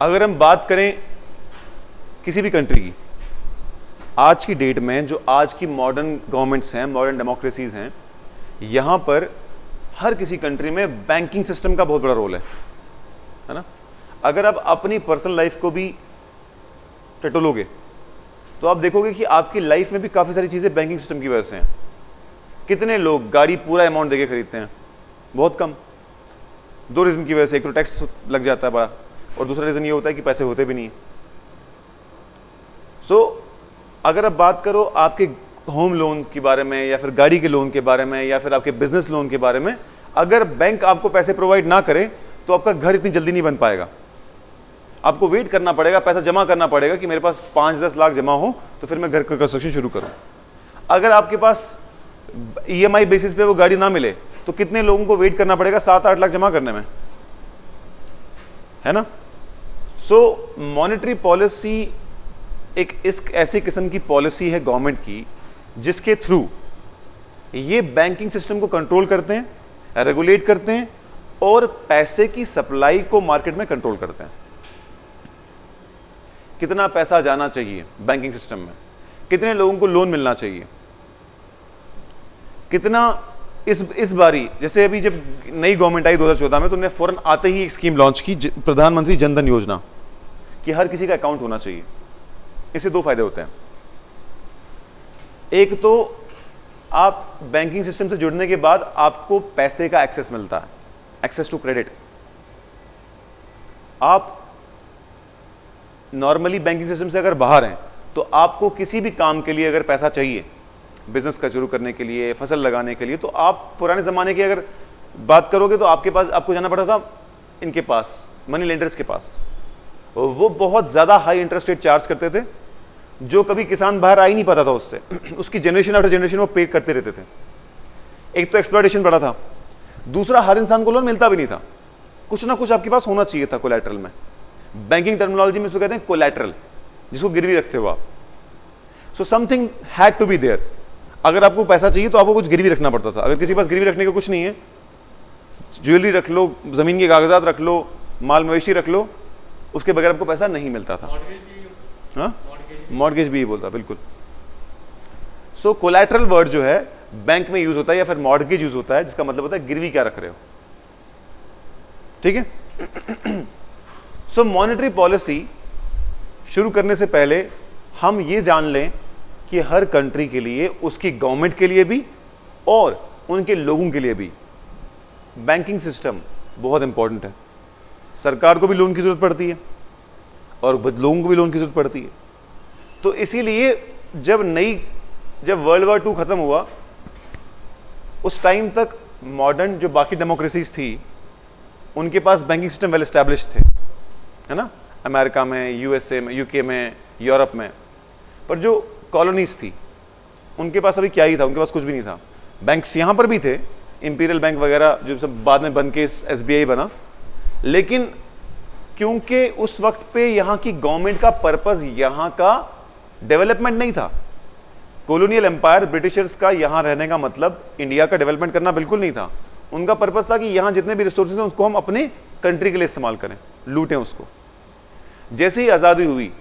अगर हम बात करें किसी भी कंट्री की, आज की डेट में जो आज की मॉडर्न गवर्नमेंट्स हैं, मॉडर्न डेमोक्रेसीज हैं, यहां पर हर किसी कंट्री में बैंकिंग सिस्टम का बहुत बड़ा रोल है ना। अगर आप अपनी पर्सनल लाइफ को भी टटोलोगे तो आप देखोगे कि आपकी लाइफ में भी काफी सारी चीजें बैंकिंग सिस्टम की वजह से हैं। कितने लोग गाड़ी पूरा अमाउंट देके खरीदते हैं? बहुत कम। दो रीजन की वजह से, एक तो टैक्स लग जाता है बड़ा, और दूसरा रीजन ये होता है कि पैसे होते भी नहीं। सो अगर आप बात करो आपके होम लोन के बारे में, या फिर गाड़ी के लोन के बारे में, या फिर आपके बिजनेस लोन के बारे में, अगर बैंक आपको पैसे प्रोवाइड ना करे तो आपका घर इतनी जल्दी नहीं बन पाएगा। आपको वेट करना पड़ेगा, पैसा जमा करना पड़ेगा कि मेरे पास 5-10 लाख जमा हो तो फिर मैं घर का कंस्ट्रक्शन शुरू करूं। अगर आपके पास EMI बेसिस पे वो गाड़ी ना मिले तो कितने लोगों को वेट करना पड़ेगा 7-8 लाख जमा करने में, है ना। सो मॉनेटरी पॉलिसी एक इस ऐसी किस्म की पॉलिसी है गवर्नमेंट की जिसके थ्रू ये बैंकिंग सिस्टम को कंट्रोल करते हैं, रेगुलेट करते हैं और पैसे की सप्लाई को मार्केट में कंट्रोल करते हैं। कितना पैसा जाना चाहिए बैंकिंग सिस्टम में, कितने लोगों को लोन मिलना चाहिए, कितना इस बारी, जैसे अभी जब नई गवर्नमेंट आई 2014 में तो उन्होंने फौरन आते ही एक स्कीम लॉन्च की, प्रधानमंत्री जनधन योजना, कि हर किसी का अकाउंट होना चाहिए। इससे दो फायदे होते हैं। एक तो आप बैंकिंग सिस्टम से जुड़ने के बाद आपको पैसे का एक्सेस मिलता है, एक्सेस टू क्रेडिट। आप नॉर्मली बैंकिंग सिस्टम से अगर बाहर हैं तो आपको किसी भी काम के लिए अगर पैसा चाहिए, बिजनेस का शुरू करने के लिए, फसल लगाने के लिए, तो आप पुराने जमाने की अगर बात करोगे तो आपको जाना पड़ता था इनके पास, मनी लेंडर्स के पास। वो बहुत ज्यादा हाई इंटरेस्ट रेट चार्ज करते थे, जो कभी किसान बाहर आ ही नहीं पाता था उससे। उसकी जनरेशन आफ्टर जनरेशन वो पे करते रहते थे। एक तो एक्सप्लॉयटेशन बड़ा था, दूसरा हर इंसान को लोन मिलता भी नहीं था। कुछ ना कुछ आपके पास होना चाहिए था कोलैटरल में। बैंकिंग टर्मिनोलॉजी में इसको कहते हैं कोलैटरल, जिसको गिरवी रखते हो आप। So something had to be there. अगर आपको पैसा चाहिए तो आपको कुछ गिरवी रखना पड़ता था। अगर किसी के पास गिरवी रखने का कुछ नहीं है, ज्वेलरी रख लो, जमीन के कागजात रख लो, माल मवेशी रख लो, उसके बगैर आपको पैसा नहीं मिलता था। हाँ, मॉर्गेज भी बोलता, बिल्कुल। सो कोलैटरल वर्ड जो है बैंक में यूज होता है, या फिर मॉर्गेज यूज होता है, जिसका मतलब होता है गिरवी क्या रख रहे हो। ठीक है। सो मॉनेटरी पॉलिसी शुरू करने से पहले हम ये जान लें कि हर कंट्री के लिए, उसकी गवर्नमेंट के लिए भी और उनके लोगों के लिए भी बैंकिंग सिस्टम बहुत इंपॉर्टेंट है। सरकार को भी लोन की जरूरत पड़ती है और लोगों को भी लोन की जरूरत पड़ती है। तो इसीलिए जब वर्ल्ड वॉर 2 खत्म हुआ, उस टाइम तक मॉडर्न जो बाकी डेमोक्रेसीज थी उनके पास बैंकिंग सिस्टम वेल एस्टैब्लिश थे, है ना। अमेरिका में, USA में, UK में, यूरोप में। पर जो कॉलोनीज थी उनके पास अभी क्या ही था, उनके पास कुछ भी नहीं था। बैंक्स यहां पर भी थे, इंपीरियल बैंक वगैरह, जो सब बाद में बन के SBI बना। लेकिन क्योंकि उस वक्त पे यहां की गवर्नमेंट का पर्पस यहां का डेवलपमेंट नहीं था। कॉलोनियल एम्पायर, ब्रिटिशर्स का यहां रहने का मतलब इंडिया का डेवलपमेंट करना बिल्कुल नहीं था। उनका पर्पस था कि यहां जितने भी रिसोर्सेज हैं उसको हम अपने कंट्री के लिए इस्तेमाल करें, लूटें उसको। जैसे ही आजादी हुई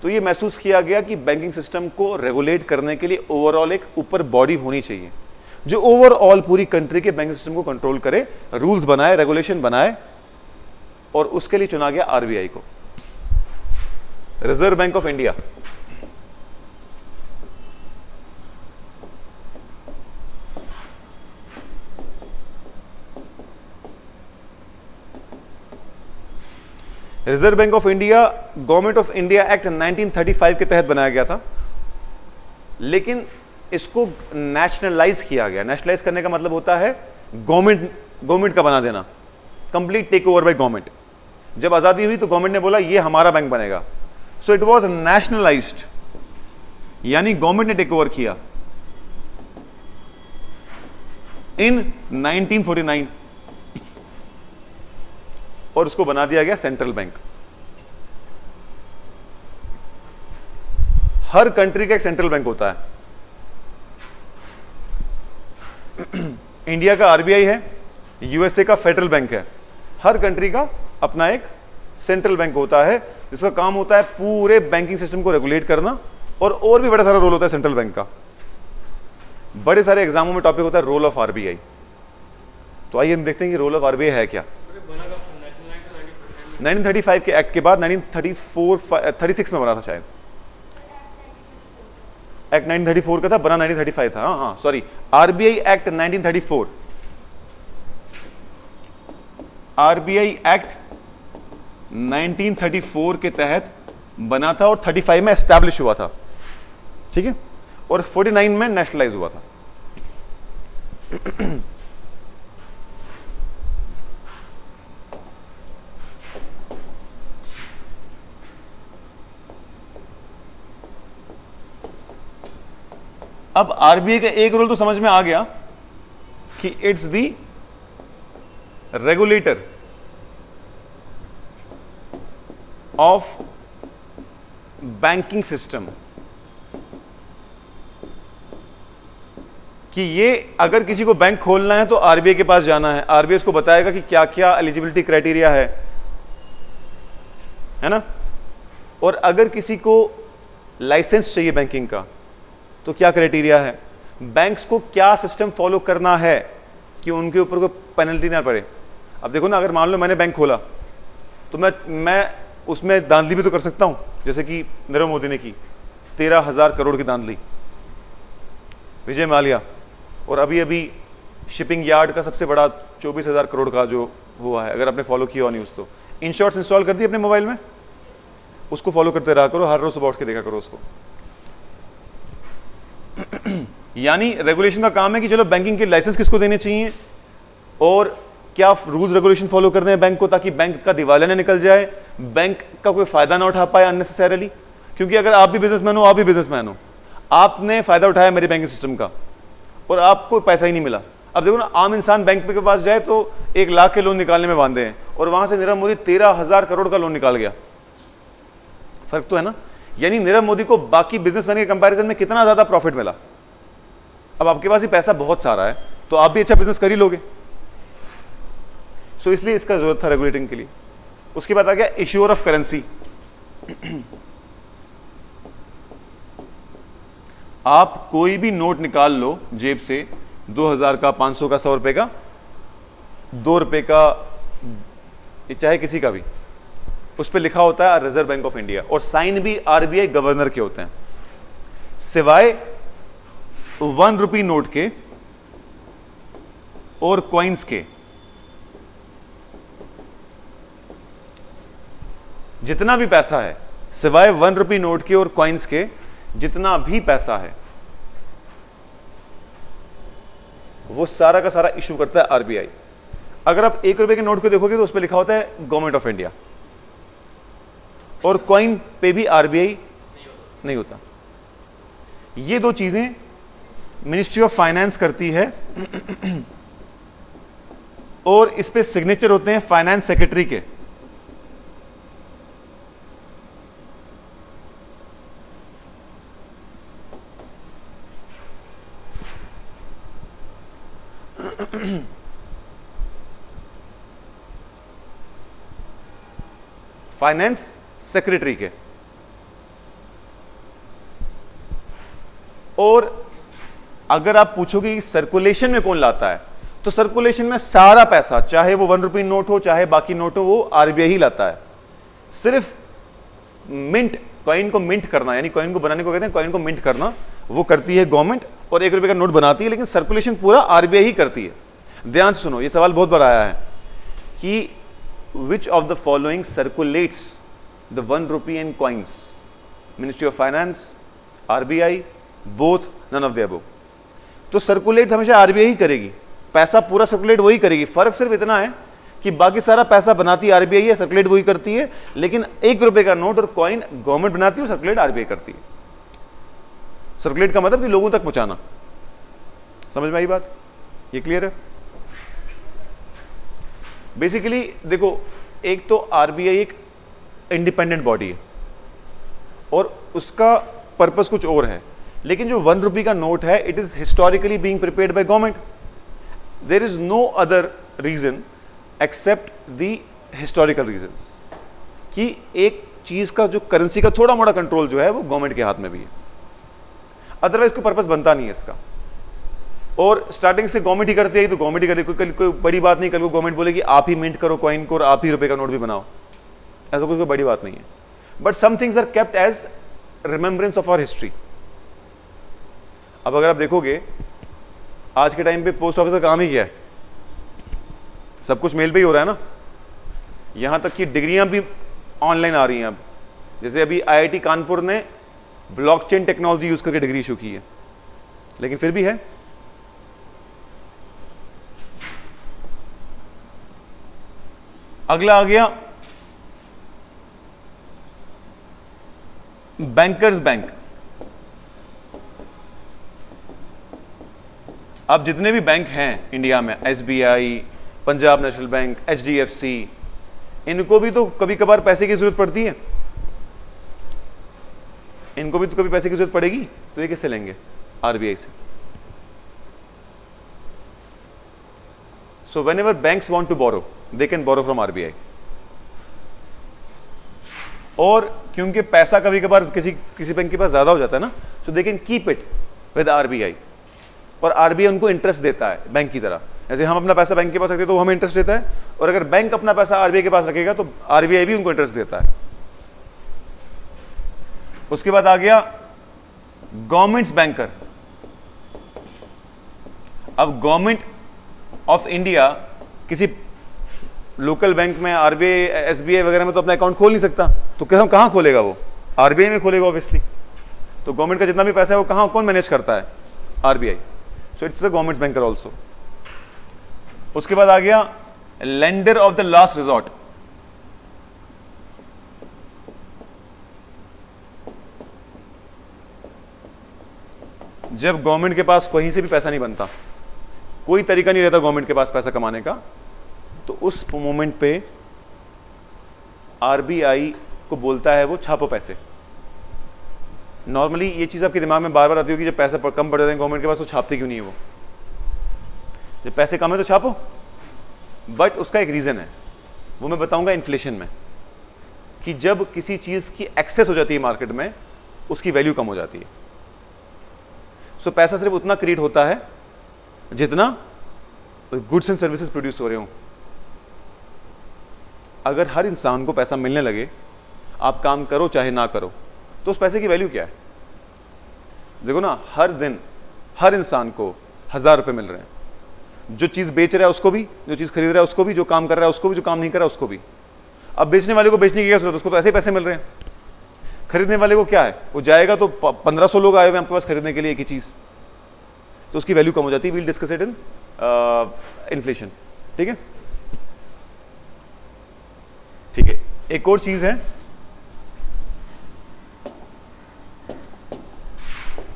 तो ये महसूस किया गया कि बैंकिंग सिस्टम को रेगुलेट करने के लिए ओवरऑल एक ऊपर बॉडी होनी चाहिए जो ओवरऑल पूरी कंट्री के बैंकिंग सिस्टम को कंट्रोल करे, रूल्स बनाए, रेगुलेशन बनाए। और उसके लिए चुना गया RBI को, reserve bank of India. Reserve bank of India government of India act 1935 के तहत बनाया गया था, लेकिन इसको नेशनलाइज किया गया। नेशनलाइज करने का मतलब होता है गवर्नमेंट का बना देना, complete take over by government. जब आजादी हुई तो गवर्नमेंट ने बोला ये हमारा बैंक बनेगा। सो इट वाज नेशनलाइज्ड, यानी गवर्नमेंट ने टेक ओवर किया इन 1949 और उसको बना दिया गया सेंट्रल बैंक। हर कंट्री का एक सेंट्रल बैंक होता है। इंडिया का RBI है, USA का फेडरल बैंक है। हर कंट्री का अपना एक सेंट्रल बैंक होता है जिसका काम होता है पूरे बैंकिंग सिस्टम को रेगुलेट करना, और भी बड़ा सारा रोल होता है सेंट्रल बैंक का। बड़े सारे एग्जामों में टॉपिक होता है रोल ऑफ आरबीआई। तो आइए हम देखते हैं कि रोल ऑफ आरबीआई है क्या। 1935 के एक्ट के बाद 1936 में बना था शायद। एक्ट 1934 का था, बना 1935 था। हाँ sorry, RBI act 1934, RBI act 1934 के तहत बना था और 35 में एस्टैब्लिश हुआ था, ठीक है, और 49 में नेशनलाइज हुआ था। अब आरबीआई का एक रोल तो समझ में आ गया कि it's the regulator of banking system, कि ये अगर किसी को बैंक खोलना है तो आरबीआई के पास जाना है, आरबीआई उसको बताएगा कि क्या क्या एलिजिबिलिटी क्राइटेरिया है ना। और अगर किसी को लाइसेंस चाहिए बैंकिंग का तो क्या क्राइटेरिया है, बैंक्स को क्या सिस्टम फॉलो करना है कि उनके ऊपर कोई पेनल्टी ना पड़े। अब देखो ना, अगर मान लो मैंने बैंक खोला तो मैं उसमें धांधली भी तो कर सकता हूं, जैसे कि नरेंद्र मोदी ने की 13,000 करोड़ की धांधली, विजय माल्या, और अभी अभी शिपिंग यार्ड का सबसे बड़ा 24,000 करोड़ का जो हुआ है। अगर आपने फॉलो किया हो न्यूज़ तो इंश्योर्स इंस्टॉल कर दी अपने मोबाइल में, उसको फॉलो करते रहा करो, हर रोज सुबह उठ के देखा करो उसको। यानी रेगुलेशन का काम है कि चलो बैंकिंग के लाइसेंस किसको देने चाहिए और क्या रूल्स रेगुलेशन फॉलो करने हैं बैंक को, ताकि बैंक का दिवालिया ना निकल जाए, बैंक का कोई फायदा ना उठा पाए अननेसेसरीली। क्योंकि अगर आप भी बिजनेसमैन हो, आप भी बिजनेसमैन हो, आपने फायदा उठाया मेरे बैंकिंग सिस्टम का और आपको पैसा ही नहीं मिला। अब देखो ना, आम इंसान बैंक के पास जाए तो 1 लाख के लोन निकालने में बांधे हैं और वहां से नीरव मोदी 13,000 करोड़ का लोन निकाल गया। फर्क तो है ना। यानी नीरव मोदी को बाकी बिजनेसमैन के कंपैरिजन में कितना ज्यादा प्रॉफिट मिला। अब आपके पास ही पैसा बहुत सारा है तो आप भी अच्छा बिजनेस कर ही लोगे। सो इसलिए इसका जरूरत था रेगुलेटिंग के लिए। उसके बाद आ गया इश्यूअर ऑफ करेंसी। आप कोई भी नोट निकाल लो जेब से, 2000 का, 500 का, 100 रुपए का, 2 रुपए का, चाहे किसी का भी, उस पर लिखा होता है रिजर्व बैंक ऑफ इंडिया और साइन भी आरबीआई गवर्नर के होते हैं, सिवाय 1 रुपी नोट के और कॉइन्स के। जितना भी पैसा है, सिवाय 1 रुपी नोट के और कॉइन्स के, जितना भी पैसा है वो सारा का सारा इशू करता है आरबीआई। अगर आप 1 रुपए के नोट को देखोगे तो उस पर लिखा होता है गवर्नमेंट ऑफ इंडिया और कॉइन पे भी आरबीआई नहीं होता। ये दो चीजें मिनिस्ट्री ऑफ फाइनेंस करती है और इस पे सिग्नेचर होते हैं फाइनेंस सेक्रेटरी के। फाइनेंस सेक्रेटरी के। और अगर आप पूछोगे कि सर्कुलेशन में कौन लाता है, तो सर्कुलेशन में सारा पैसा, चाहे वो 1 रुपी नोट हो चाहे बाकी नोट हो, वो आरबीआई ही लाता है। सिर्फ मिंट, कॉइन को मिंट करना, यानी कॉइन को बनाने को कहते हैं, कॉइन को मिंट करना, वो करती है गवर्नमेंट और 1 रुपए का नोट बनाती है, लेकिन सर्कुलेशन पूरा आरबीआई ही करती है। ध्यान से सुनो, ये सवाल बहुत बार आया है कि which of the following circulates the 1 rupee and coins, ministry of finance, RBI, both, none of the above. तो सर्कुलेट हमेशा आरबीआई ही करेगी, पैसा पूरा सर्कुलेट वही करेगी। फर्क सिर्फ इतना है कि बाकी सारा पैसा बनाती आरबीआई है, सर्कुलेट वही करती है, लेकिन 1 रुपए का नोट और कॉइन गवर्नमेंट बनाती है, सर्कुलेट आरबीआई करती है। सर्कुलेट का मतलब कि लोगों तक पहुंचाना। समझ में आई बात? ये क्लियर है? बेसिकली देखो, एक तो आरबीआई एक इंडिपेंडेंट बॉडी है और उसका पर्पस कुछ और है, लेकिन जो 1 रुपी का नोट है, it is historically being prepared by government. There is no other reason except the historical reasons. कि एक चीज का जो करेंसी का थोड़ा मोड़ा कंट्रोल जो है वो गवर्नमेंट के हाथ में भी है, अदरवाइज कोई पर्पस बनता नहीं है इसका। और स्टार्टिंग से गवर्नमेंट ही करती है तो गवर्नमेंट ही करेगी, कोई बड़ी बात नहीं। कल को गवर्नमेंट बोलेगी आप ही मिंट करो कॉइन को और आप ही रुपए का नोट भी बनाओ, ऐसा कोई बड़ी बात नहीं है। But some things are kept as remembrance of our history. अब अगर आप देखोगे आज के टाइम पे पोस्ट ऑफिस का काम ही क्या है, सब कुछ मेल पे ही हो रहा है ना, यहां तक कि डिग्रियां भी ऑनलाइन आ रही हैं अब। जैसे अभी आईआईटी कानपुर ने ब्लॉकचेन टेक्नोलॉजी यूज करके डिग्री इशू की है, लेकिन फिर भी है। अगला आ गया बैंकर्स बैंक। अब जितने भी बैंक हैं इंडिया में, SBI, Punjab national bank, HDFC, इनको भी तो कभी कभार पैसे की जरूरत पड़ती है, इनको भी तो कभी पैसे की जरूरत पड़ेगी, तो ये किससे लेंगे? आरबीआई से। So whenever banks want to borrow they can borrow from RBI. और क्योंकि पैसा कभी कभार किसी बैंक के पास ज्यादा हो जाता है ना, so they can keep it with RBI, और आरबीआई उनको इंटरेस्ट देता है बैंक की तरह। जैसे हम अपना पैसा बैंक के पास रखते हैं तो हमें इंटरेस्ट देता है, और अगर बैंक अपना पैसा आरबीआई के पास रखेगा तो आरबीआई भी उनको इंटरेस्ट देता है। उसके बाद आ गया गवर्नमेंट्स बैंकर। अब गवर्नमेंट ऑफ इंडिया किसी लोकल बैंक में, आरबीआई, एसबीआई वगैरह में तो अपना अकाउंट खोल नहीं सकता, तो कहां खोलेगा? वो आरबीआई में खोलेगा ऑब्वियसली। तो गवर्नमेंट का जितना भी पैसा है वो कौन मैनेज करता है? RBI. So it's the government banker also. उसके बाद आ गया lender of the last resort. जब गवर्नमेंट के पास कहीं से भी पैसा नहीं बनता, कोई तरीका नहीं रहता गवर्नमेंट के पास पैसा कमाने का, तो उस मोमेंट पे आरबीआई को बोलता है वो छापो पैसे। नॉर्मली ये चीज आपके दिमाग में बार बार आती होगी, जब पैसे कम पड़ जाते हैं गवर्नमेंट के पास तो छापती क्यों नहीं है वो? जब पैसे कम है तो छापो। बट उसका एक रीजन है, वो मैं बताऊंगा इन्फ्लेशन में, कि जब किसी चीज की एक्सेस हो जाती है मार्केट में, उसकी वैल्यू कम हो जाती है। सो पैसा सिर्फ उतना क्रिएट होता है जितना गुड्स एंड सर्विसेज प्रोड्यूस हो रहे हो। अगर हर इंसान को पैसा मिलने लगे, आप काम करो चाहे ना करो, तो उस पैसे की वैल्यू क्या है? देखो ना, हर दिन हर इंसान को 1000 रुपए मिल रहे हैं, जो चीज बेच रहा है उसको भी, जो चीज खरीद रहा है उसको भी, जो काम कर रहा है उसको भी, जो काम नहीं कर रहा है उसको भी। अब बेचने वाले को बेचने की क्या जरूरत? उसको तो ऐसे ही पैसे मिल रहे हैं। खरीदने वाले को क्या है? वो जाएगा तो 1500 लोग आए हुए हैं आपके पास खरीदने के लिए एक ही चीज, तो उसकी वैल्यू कम हो जाती है। We'll discuss it in inflation. ठीक है, ठीक है। एक और चीज है,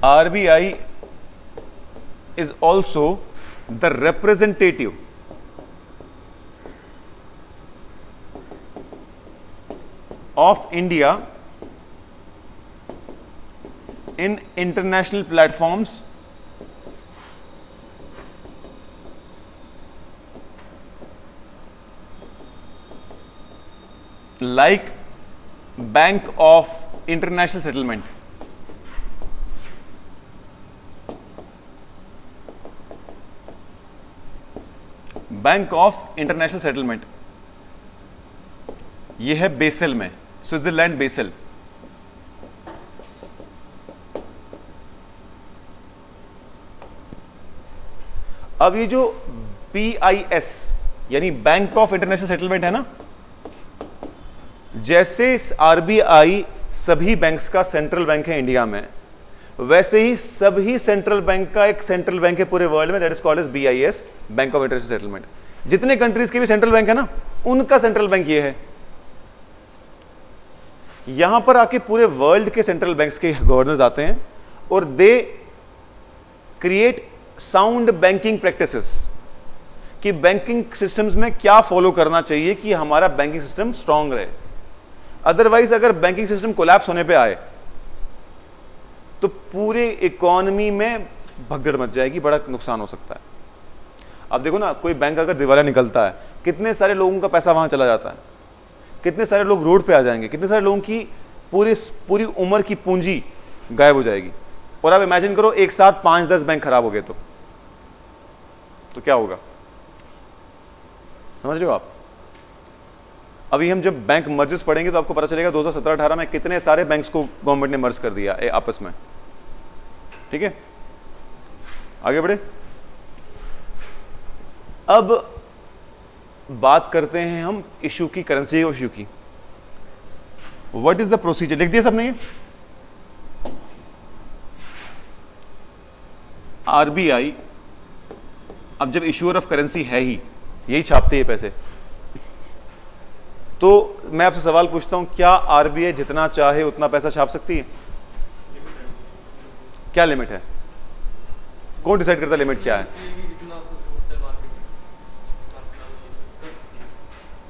RBI is also the representative of India in international platforms like Bank of International Settlement. Bank of international settlement, यह है बेसल में, स्विट्जरलैंड बेसल। अब ये जो BIS यानी बैंक ऑफ इंटरनेशनल सेटलमेंट है ना, जैसे आरबीआई सभी बैंक्स का सेंट्रल बैंक है इंडिया में, वैसे ही सभी सेंट्रल बैंक का एक सेंट्रल बैंक है पूरे वर्ल्ड में, that is called as BIS, bank of international settlement. जितने कंट्रीज के भी सेंट्रल बैंक है ना, उनका सेंट्रल बैंक ये है। यहां पर आके पूरे वर्ल्ड के सेंट्रल बैंक्स के गवर्नर्स आते हैं और they create sound banking practices, कि बैंकिंग सिस्टम्स में क्या फॉलो करना चाहिए कि हमारा बैंकिंग सिस्टम स्ट्रांग रहे। अदरवाइज अगर बैंकिंग सिस्टम कोलैप्स होने पे आए तो पूरे इकोनॉमी में भगदड़ मच जाएगी, बड़ा नुकसान हो सकता है। अब देखो ना, कोई बैंक अगर दिवालिया निकलता है, कितने सारे लोगों का पैसा वहां चला जाता है, कितने सारे लोग रोड पे आ जाएंगे, कितने सारे लोगों की पूरी पूरी उम्र की पूंजी गायब हो जाएगी। और आप इमेजिन करो एक साथ 5-10 बैंक खराब हो गए तो क्या होगा, समझ रहे हो आप। अभी हम जब बैंक मर्जेस पढ़ेंगे तो आपको पता चलेगा 2017-18 में कितने सारे बैंक्स को गवर्नमेंट ने मर्ज कर दिया आपस में। ठीक है, आगे बढ़े। अब बात करते हैं हम इशू की, करेंसी इशू की। व्हाट इज द प्रोसीजर, लिख दिया सबने ये। आरबीआई अब जब इशूअर ऑफ करेंसी है ही, यही छापते हैं पैसे, तो मैं आपसे सवाल पूछता हूं, क्या आरबीआई जितना चाहे उतना पैसा छाप सकती है? क्या लिमिट है? कौन डिसाइड करता है लिमिट क्या है?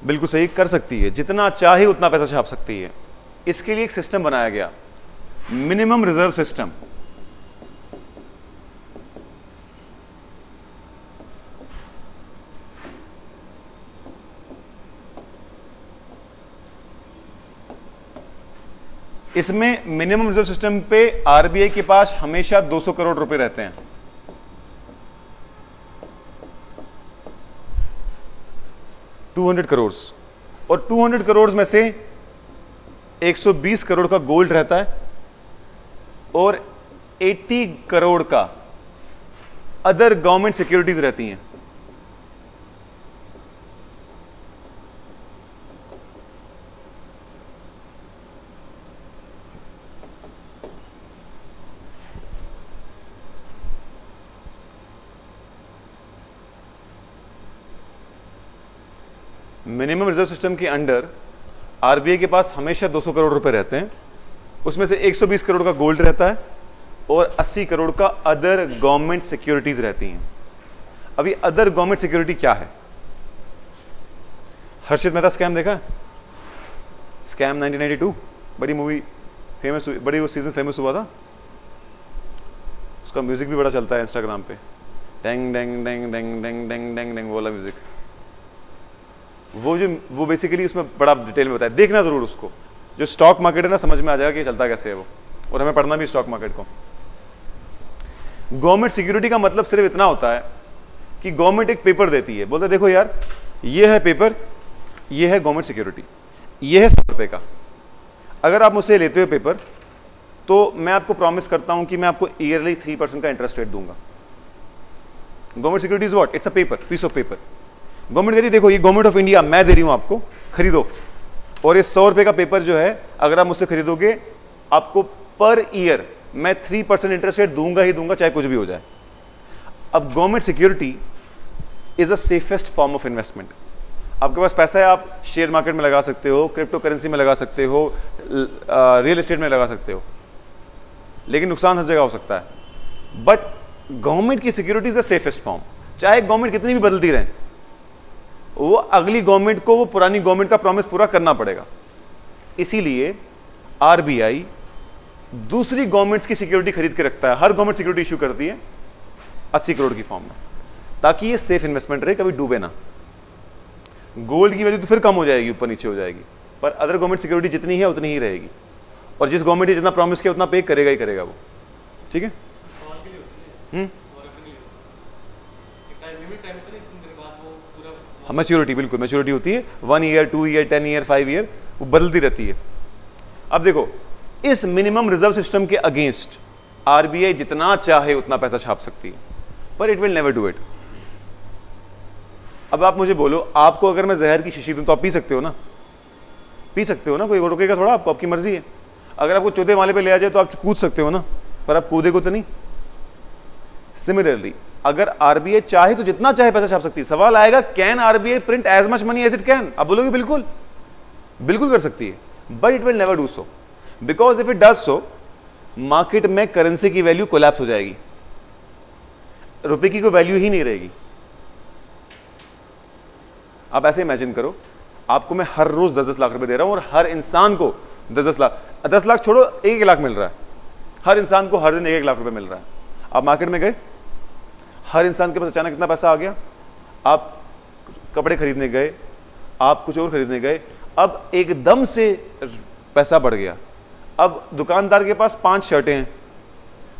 बिल्कुल सही, कर सकती है, जितना चाहे उतना पैसा छाप सकती है। इसके लिए एक सिस्टम बनाया गया, मिनिमम रिजर्व सिस्टम। इसमें मिनिमम रिजर्व सिस्टम पे आरबीआई के पास हमेशा 200 करोड़ रुपए रहते हैं। $200 करोड़, और 200 करोड़ में से 120 करोड़ का गोल्ड रहता है और 80 करोड़ का अदर गवर्नमेंट सिक्योरिटीज रहती हैं। मिनिमम रिजर्व सिस्टम के अंडर आरबीआई के पास हमेशा 200 करोड़ रुपए रहते हैं, उसमें से 120 करोड़ का गोल्ड रहता है और 80 करोड़ का अदर गवर्नमेंट सिक्योरिटीज रहती हैं। अभी अदर गवर्नमेंट सिक्योरिटी क्या है? हर्षित मेहता स्कैम देखा है? स्कैम 1992, बड़ी मूवी फेमस हुई, बड़ी वो सीजन फेमस हुआ था, उसका म्यूजिक भी बड़ा चलता है इंस्टाग्राम पे, डेंग डेंग डेंग डेंग डेंग डेंग डेंग डेंग वाला म्यूजिक। वो बेसिकली उसमें बड़ा डिटेल में बताया, देखना जरूर उसको। जो स्टॉक मार्केट है ना, समझ में आ जाएगा कि चलता कैसे है वो, और हमें पढ़ना भी स्टॉक मार्केट को। गवर्नमेंट सिक्योरिटी का मतलब सिर्फ इतना होता है कि गवर्नमेंट एक पेपर देती है, बोलते देखो यार ये है पेपर, ये है गवर्नमेंट सिक्योरिटी, ये है 100 रुपए का, अगर आप मुझसे लेते हो पेपर तो मैं आपको प्रॉमिस करता हूं कि मैं आपको ईयरली 3% का इंटरेस्ट रेट दूंगा। Government security is what? It's a paper, piece of paper. Government कहती है देखो ये गवर्नमेंट ऑफ इंडिया मैं दे रही हूं आपको, खरीदो, और ये 100 रुपए का पेपर जो है अगर आप मुझसे खरीदोगे आपको पर ईयर मैं 3% इंटरेस्ट रेट दूंगा ही दूंगा, चाहे कुछ भी हो जाए। अब government security is the safest form of investment. आपके पास पैसा है, आप शेयर मार्केट में लगा सकते हो, क्रिप्टो करेंसी में लगा सकते हो, रियल एस्टेट में लगा सकते हो, लेकिन नुकसान हर जगह हो सकता है। बट गवर्नमेंट की security is the safest form. चाहे गवर्नमेंट कितनी भी बदलती रहे, वो अगली गवर्नमेंट को वो पुरानी गवर्नमेंट का प्रॉमिस पूरा करना पड़ेगा। इसीलिए आरबीआई दूसरी गवर्नमेंट्स की सिक्योरिटी खरीद के रखता है। हर गवर्नमेंट सिक्योरिटी इशू करती है 80 करोड़ की फॉर्म में, ताकि ये सेफ इन्वेस्टमेंट रहे, कभी डूबे ना। गोल्ड की वैल्यू तो फिर कम हो जाएगी, ऊपर नीचे हो जाएगी, पर अदर गवर्नमेंट सिक्योरिटी जितनी है उतनी ही रहेगी, और जिस गवर्नमेंट ने जितना प्रॉमिस किया उतना पे करेगा ही करेगा वो। ठीक है, मैच्योरिटी, बिल्कुल मैच्योरिटी होती है 1 ईयर, 2 ईयर, 10 ईयर, 5 ईयर, वो बदलती रहती है। अब देखो इस मिनिमम रिजर्व सिस्टम के अगेंस्ट आरबीआई जितना चाहे उतना पैसा छाप सकती है, पर it will never do it. अब आप मुझे बोलो, आपको अगर मैं जहर की शीशी दूं तो आप पी सकते हो ना? पी सकते हो ना, कोई रोकेगा थोड़ा आपको, आपकी मर्जी है। अगर आपको चौथे माले पे ले आ जाए तो आप कूद सकते हो ना, पर आप कूदे को तो नहीं। सिमिलरली अगर आरबीआई चाहे तो जितना चाहे पैसा छाप सकती है। सवाल आएगा can RBI print as much money as it can? आप बोलोगे बिल्कुल, बिल्कुल कर सकती है, but it will never do so, because if it does so market में करेंसी की वैल्यू कोलैप्स हो जाएगी, रुपए की कोई वैल्यू ही नहीं रहेगी। आप ऐसे इमेजिन करो, आपको मैं हर रोज 10-10 लाख रुपए दे रहा हूं और हर इंसान को 10-10 लाख, 10 लाख छोड़ो 1-1 लाख मिल रहा है, हर इंसान को हर दिन 1-1 लाख रुपए मिल रहा है। आप मार्केट में गए, हर इंसान के पास अचानक कितना पैसा आ गया, आप कपड़े खरीदने गए, आप कुछ और खरीदने गए, अब एकदम से पैसा बढ़ गया, अब दुकानदार के पास 5 शर्टें हैं,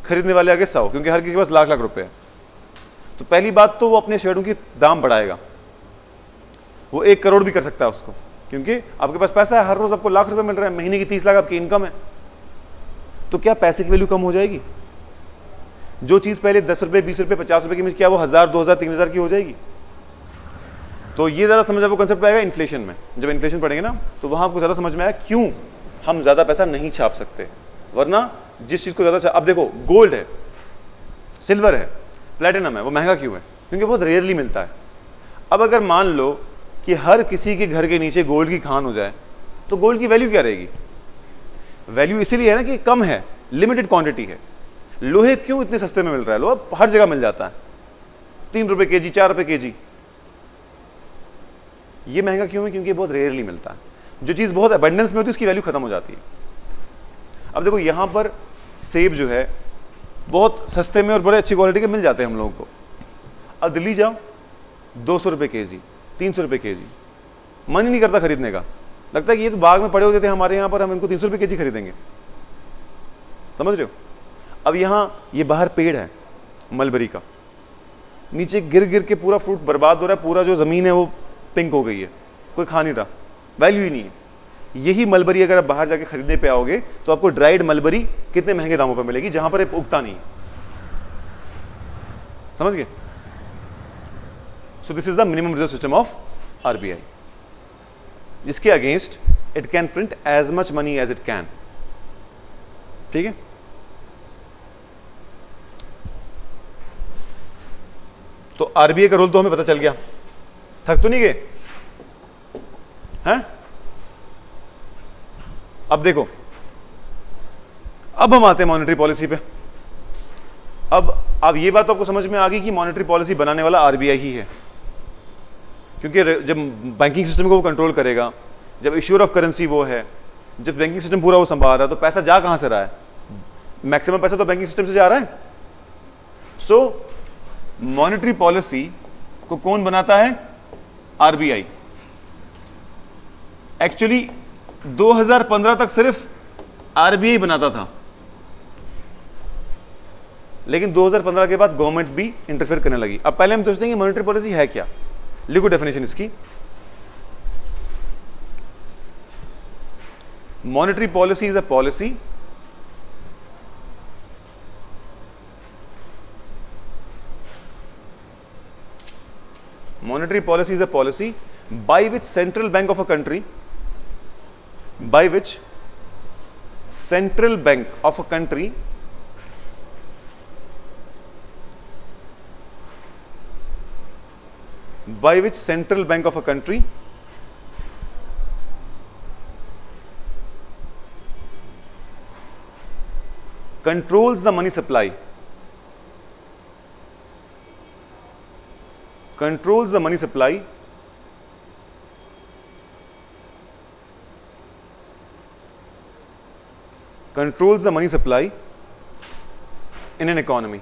खरीदने वाले आगे 100, क्योंकि हर किसी के पास लाख लाख रुपए है। तो पहली बात तो वो अपने शर्टों की दाम बढ़ाएगा, वो 1 करोड़ भी कर सकता है उसको, क्योंकि आपके पास पैसा है, हर रोज आपको लाख रुपए मिल रहा है, महीने की 30 लाख आपकी इनकम है। तो क्या पैसे की वैल्यू कम हो जाएगी? जो चीज पहले 10 रुपए 20 रुपए 50 रुपए की, क्या वो 1000 2000 3000 की हो जाएगी? तो ये ज्यादा समझ आपको कंसेप्ट आएगा इन्फ्लेशन में। जब इन्फ्लेशन पढ़ेंगे ना तो वहां आपको ज्यादा समझ में आया क्यों हम ज्यादा पैसा नहीं छाप सकते, वरना जिस चीज को ज्यादा अब देखो गोल्ड है, सिल्वर है, प्लेटिनम है, वो महंगा क्यों है? क्योंकि बहुत रेयरली मिलता है। अब अगर मान लो कि हर किसी के घर के नीचे गोल्ड की खान हो जाए तो गोल्ड की वैल्यू क्या रहेगी? वैल्यू इसीलिए है ना कि कम है, लिमिटेड क्वांटिटी है। लोहे क्यों इतने सस्ते में मिल रहा है? लोहा हर जगह मिल जाता है, 3 रुपए केजी 4 रुपए केजी। ये महंगा क्यों है? क्योंकि बहुत रेयरली मिलता है। जो चीज बहुत अबंडेंस में होती है उसकी वैल्यू खत्म हो जाती है। अब देखो यहां पर सेब जो है बहुत सस्ते में और बड़े अच्छी क्वालिटी के मिल जाते हैं हम लोगों को। अब दिल्ली जाओ 200 रुपए केजी 300 रुपए केजी, मन ही नहीं करता खरीदने का, लगता है कि ये तो बाग में पड़े होते थे हमारे यहाँ पर, हम इनको 300 रुपए केजी खरीदेंगे। समझ रहे हो? अब यहाँ ये बाहर पेड़ है मलबरी का, नीचे गिर गिर के पूरा फ्रूट बर्बाद हो रहा है, पूरा जो जमीन है वो पिंक हो गई है, कोई खा नहीं रहा, वैल्यू ही नहीं है। यही मलबरी अगर आप बाहर जाके खरीदने पे आओगे तो आपको ड्राइड मलबरी कितने महंगे दामों पर मिलेगी, जहां पर उगता नहीं। समझ गए? So this is the minimum reserve system of RBI, जिसके against it can print as much money as it can. ठीक है? तो आरबीआई का रोल तो हमें पता चल गया, थक तो नहीं गए हैं? अब देखो, अब हम आते हैं मॉनेटरी पॉलिसी पे। अब ये बात आपको समझ में आ गई कि मॉनेटरी पॉलिसी बनाने वाला आरबीआई ही है, क्योंकि जब बैंकिंग सिस्टम को वो कंट्रोल करेगा, जब इश्यूअर ऑफ करेंसी वो है, जब बैंकिंग सिस्टम पूरा वो संभाल रहा है, तो पैसा जा कहां से रहा है? मैक्सिमम पैसा तो बैंकिंग सिस्टम से जा रहा है। सो मॉनेटरी पॉलिसी को कौन बनाता है? आरबीआई। एक्चुअली 2015 तक सिर्फ आरबीआई बनाता था, लेकिन 2015 के बाद गवर्नमेंट भी इंटरफेयर करने लगी। अब पहले हम सोचते हैं कि मॉनेटरी पॉलिसी है क्या। लिखो डेफिनेशन इसकी। Monetary policy is a policy monetary policy is a policy by which central bank of a country by which central bank of a country by which central bank of a country controls the money supply, controls the money supply controls the money supply in an economy.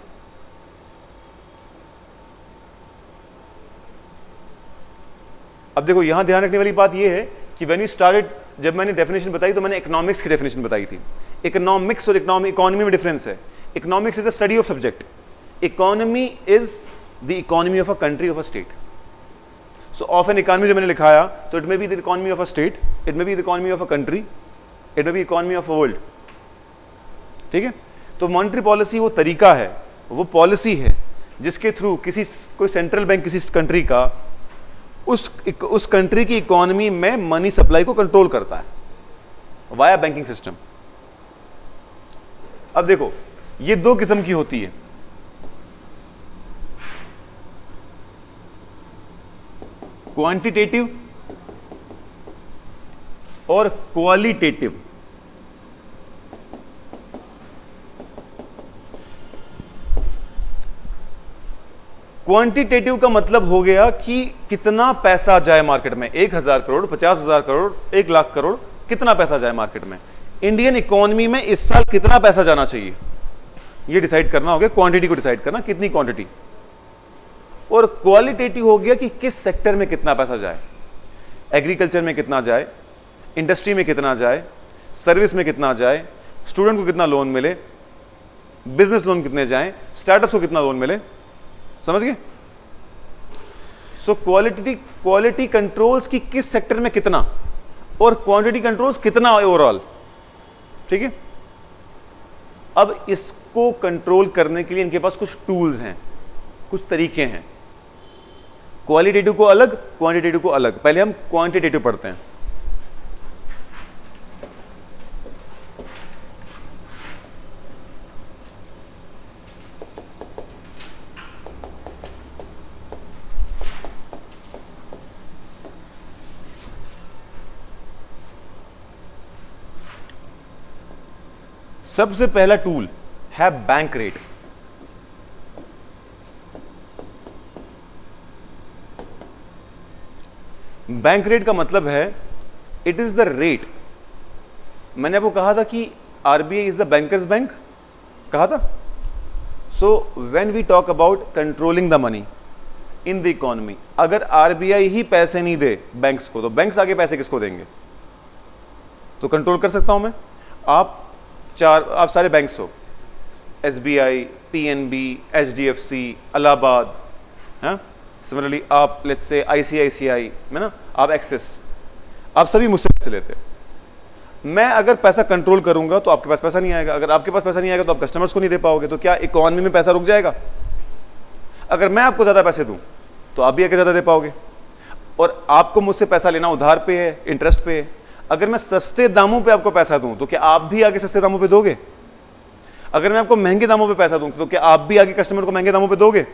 अब देखो यहां ध्यान रखने वाली बात यह है कि व्हेन यू स्टार्टेड, जब मैंने डेफिनेशन बताई तो मैंने इकोनॉमिक्स की डेफिनेशन बताई थी। इकोनॉमिक्स और इकोनॉमी में डिफरेंस है। Economics is the study of subject, economy is the economy of a country, of a state. So of an economy जो मैंने लिखाया, तो it may be the economy of a state, it may be the economy of a country, it may be economy of a world. ठीक है? तो monetary policy वो तरीका है, वो पॉलिसी है जिसके थ्रू कोई सेंट्रल बैंक किसी कंट्री का उस कंट्री की इकोनॉमी में मनी सप्लाई को कंट्रोल करता है वाया बैंकिंग सिस्टम। अब देखो ये दो किस्म की होती है, क्वांटिटेटिव और क्वालिटेटिव। क्वांटिटेटिव का मतलब हो गया कि कितना पैसा जाए मार्केट में, 1000 करोड़, 50,000 करोड़, 1 लाख करोड़, कितना पैसा जाए मार्केट में, इंडियन इकोनॉमी में इस साल कितना पैसा जाना चाहिए, ये डिसाइड करना हो गया, क्वांटिटी को डिसाइड करना, कितनी क्वांटिटी। और क्वालिटेटिव हो गया कि किस सेक्टर में कितना पैसा जाए, एग्रीकल्चर में कितना जाए, इंडस्ट्री में कितना जाए, सर्विस में कितना जाए, स्टूडेंट को कितना लोन मिले, बिजनेस लोन कितने जाएं, स्टार्टअप्स को कितना लोन मिले, समझ गए? सो क्वालिटी कंट्रोल्स की किस सेक्टर में कितना और क्वांटिटी कंट्रोल्स कितना ओवरऑल, ठीक है? अब इसको कंट्रोल करने के लिए इनके पास कुछ टूल्स हैं, कुछ तरीके हैं। क्वालिटेटिव को अलग, क्वांटिटेटिव को अलग। पहले हम क्वांटिटेटिव पढ़ते हैं। सबसे पहला टूल है बैंक रेट। बैंक रेट का मतलब है इट इज द रेट। मैंने आपको कहा था कि RBI is the banker's bank, कहा था। So when we talk about controlling the money in the economy, अगर आरबीआई ही पैसे नहीं दे बैंक्स को, तो बैंक्स आगे पैसे किसको देंगे? तो कंट्रोल कर सकता हूं मैं। आप सारे बैंक्स हो, एसबीआई, पीएनबी, एचडीएफसी, इलाहाबाद, हाँ, सिमिलरली आप लेट्स से आईसीआईसीआई में ना, आप एक्सिस, आप सभी मुझसे पैसे लेते हो। मैं अगर पैसा कंट्रोल करूंगा तो आपके पास पैसा नहीं आएगा, अगर आपके पास पैसा नहीं आएगा तो आप कस्टमर्स को नहीं दे पाओगे, तो क्या इकोनॉमी में पैसा रुक जाएगा? अगर मैं आपको ज़्यादा पैसे दूं तो आप भी आके ज़्यादा दे पाओगे। और आपको मुझसे पैसा लेना उधार पे है, इंटरेस्ट पे है। अगर मैं सस्ते दामों पे आपको पैसा दूं तो क्या आप भी आगे सस्ते दामों पे दोगे? अगर मैं आपको महंगे दामों पे पैसा दूं तो क्या आप भी आगे कस्टमर को महंगे दामों पे दोगे?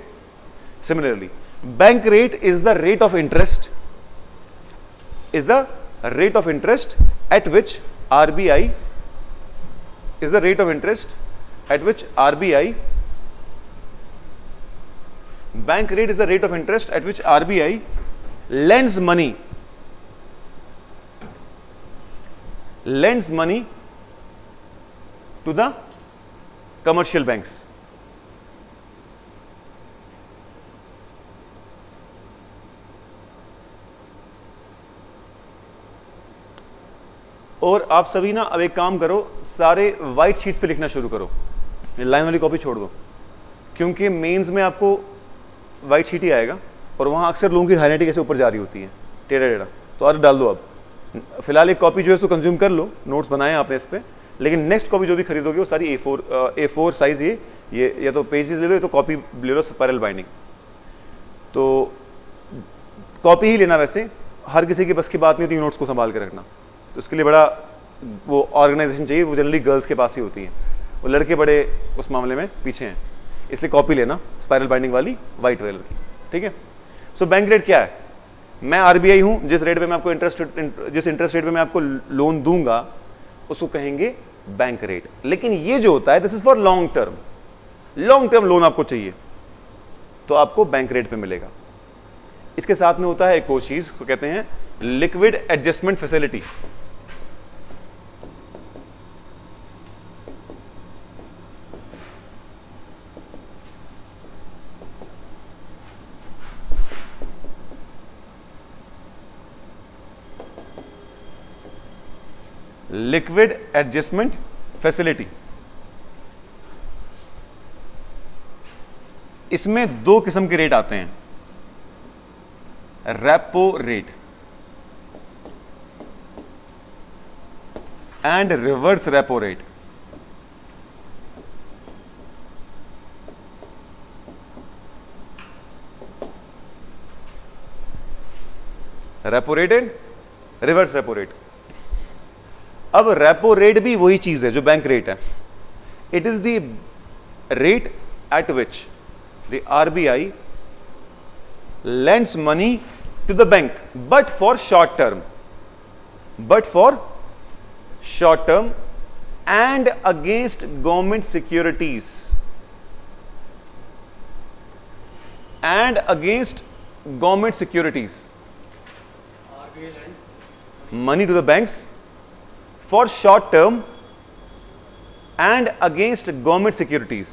Similarly bank rate is the rate of interest, is the rate of interest eight which RBI is the rate of interest at which RBI, bank rate is the rate of interest at which RBI lends money to the commercial banks. और आप सभी ना अब एक काम करो, सारे white sheets पे लिखना शुरू करो, लाइन वाली कॉपी छोड़ दो, क्योंकि मेंस में आपको वाइट शीट ही आएगा और वहाँ अक्सर लोगों की हाईलाइटिंग कैसे ऊपर जा रही होती है, टेढ़ा टेढ़ा, तो और डाल दो। अब फिलहाल एक कॉपी जो है उसको कंज्यूम कर लो, नोट्स बनाए आपने इस पर, लेकिन नेक्स्ट कॉपी जो भी खरीदोगे वो सारी A4 साइज, ये या तो पेजेस ले लो या तो कॉपी ले लो स्पाइरल बाइंडिंग। तो कॉपी ही लेना, वैसे हर किसी की बस की बात नहीं होती नोट्स को संभाल के रखना, तो उसके लिए बड़ा वो ऑर्गेनाइजेशन चाहिए, वो जनरली गर्ल्स के पास ही होती है, वो लड़के बड़े उस मामले में पीछे हैं, इसलिए कॉपी लेना स्पाइरल बाइंडिंग वाली वाइट कलर की, ठीक है। सो बैंक रेट क्या है? मैं आरबीआई हूं, जिस रेट पे मैं आपको जिस इंटरेस्ट रेट पे मैं आपको लोन दूंगा उसको कहेंगे बैंक रेट। लेकिन ये जो होता है this is for long term loan आपको चाहिए तो आपको बैंक रेट पे मिलेगा। इसके साथ में होता है एक और चीज को कहते हैं liquid adjustment facility. Liquid adjustment facility, इसमें दो किस्म के रेट आते हैं, repo rate and reverse repo rate. Repo rate and reverse repo rate. अब रेपो रेट भी वही चीज है जो बैंक रेट है। It is the rate at which the RBI lends money to the bank but for short term and against government securities RBI lends money to the banks for short term and against government securities।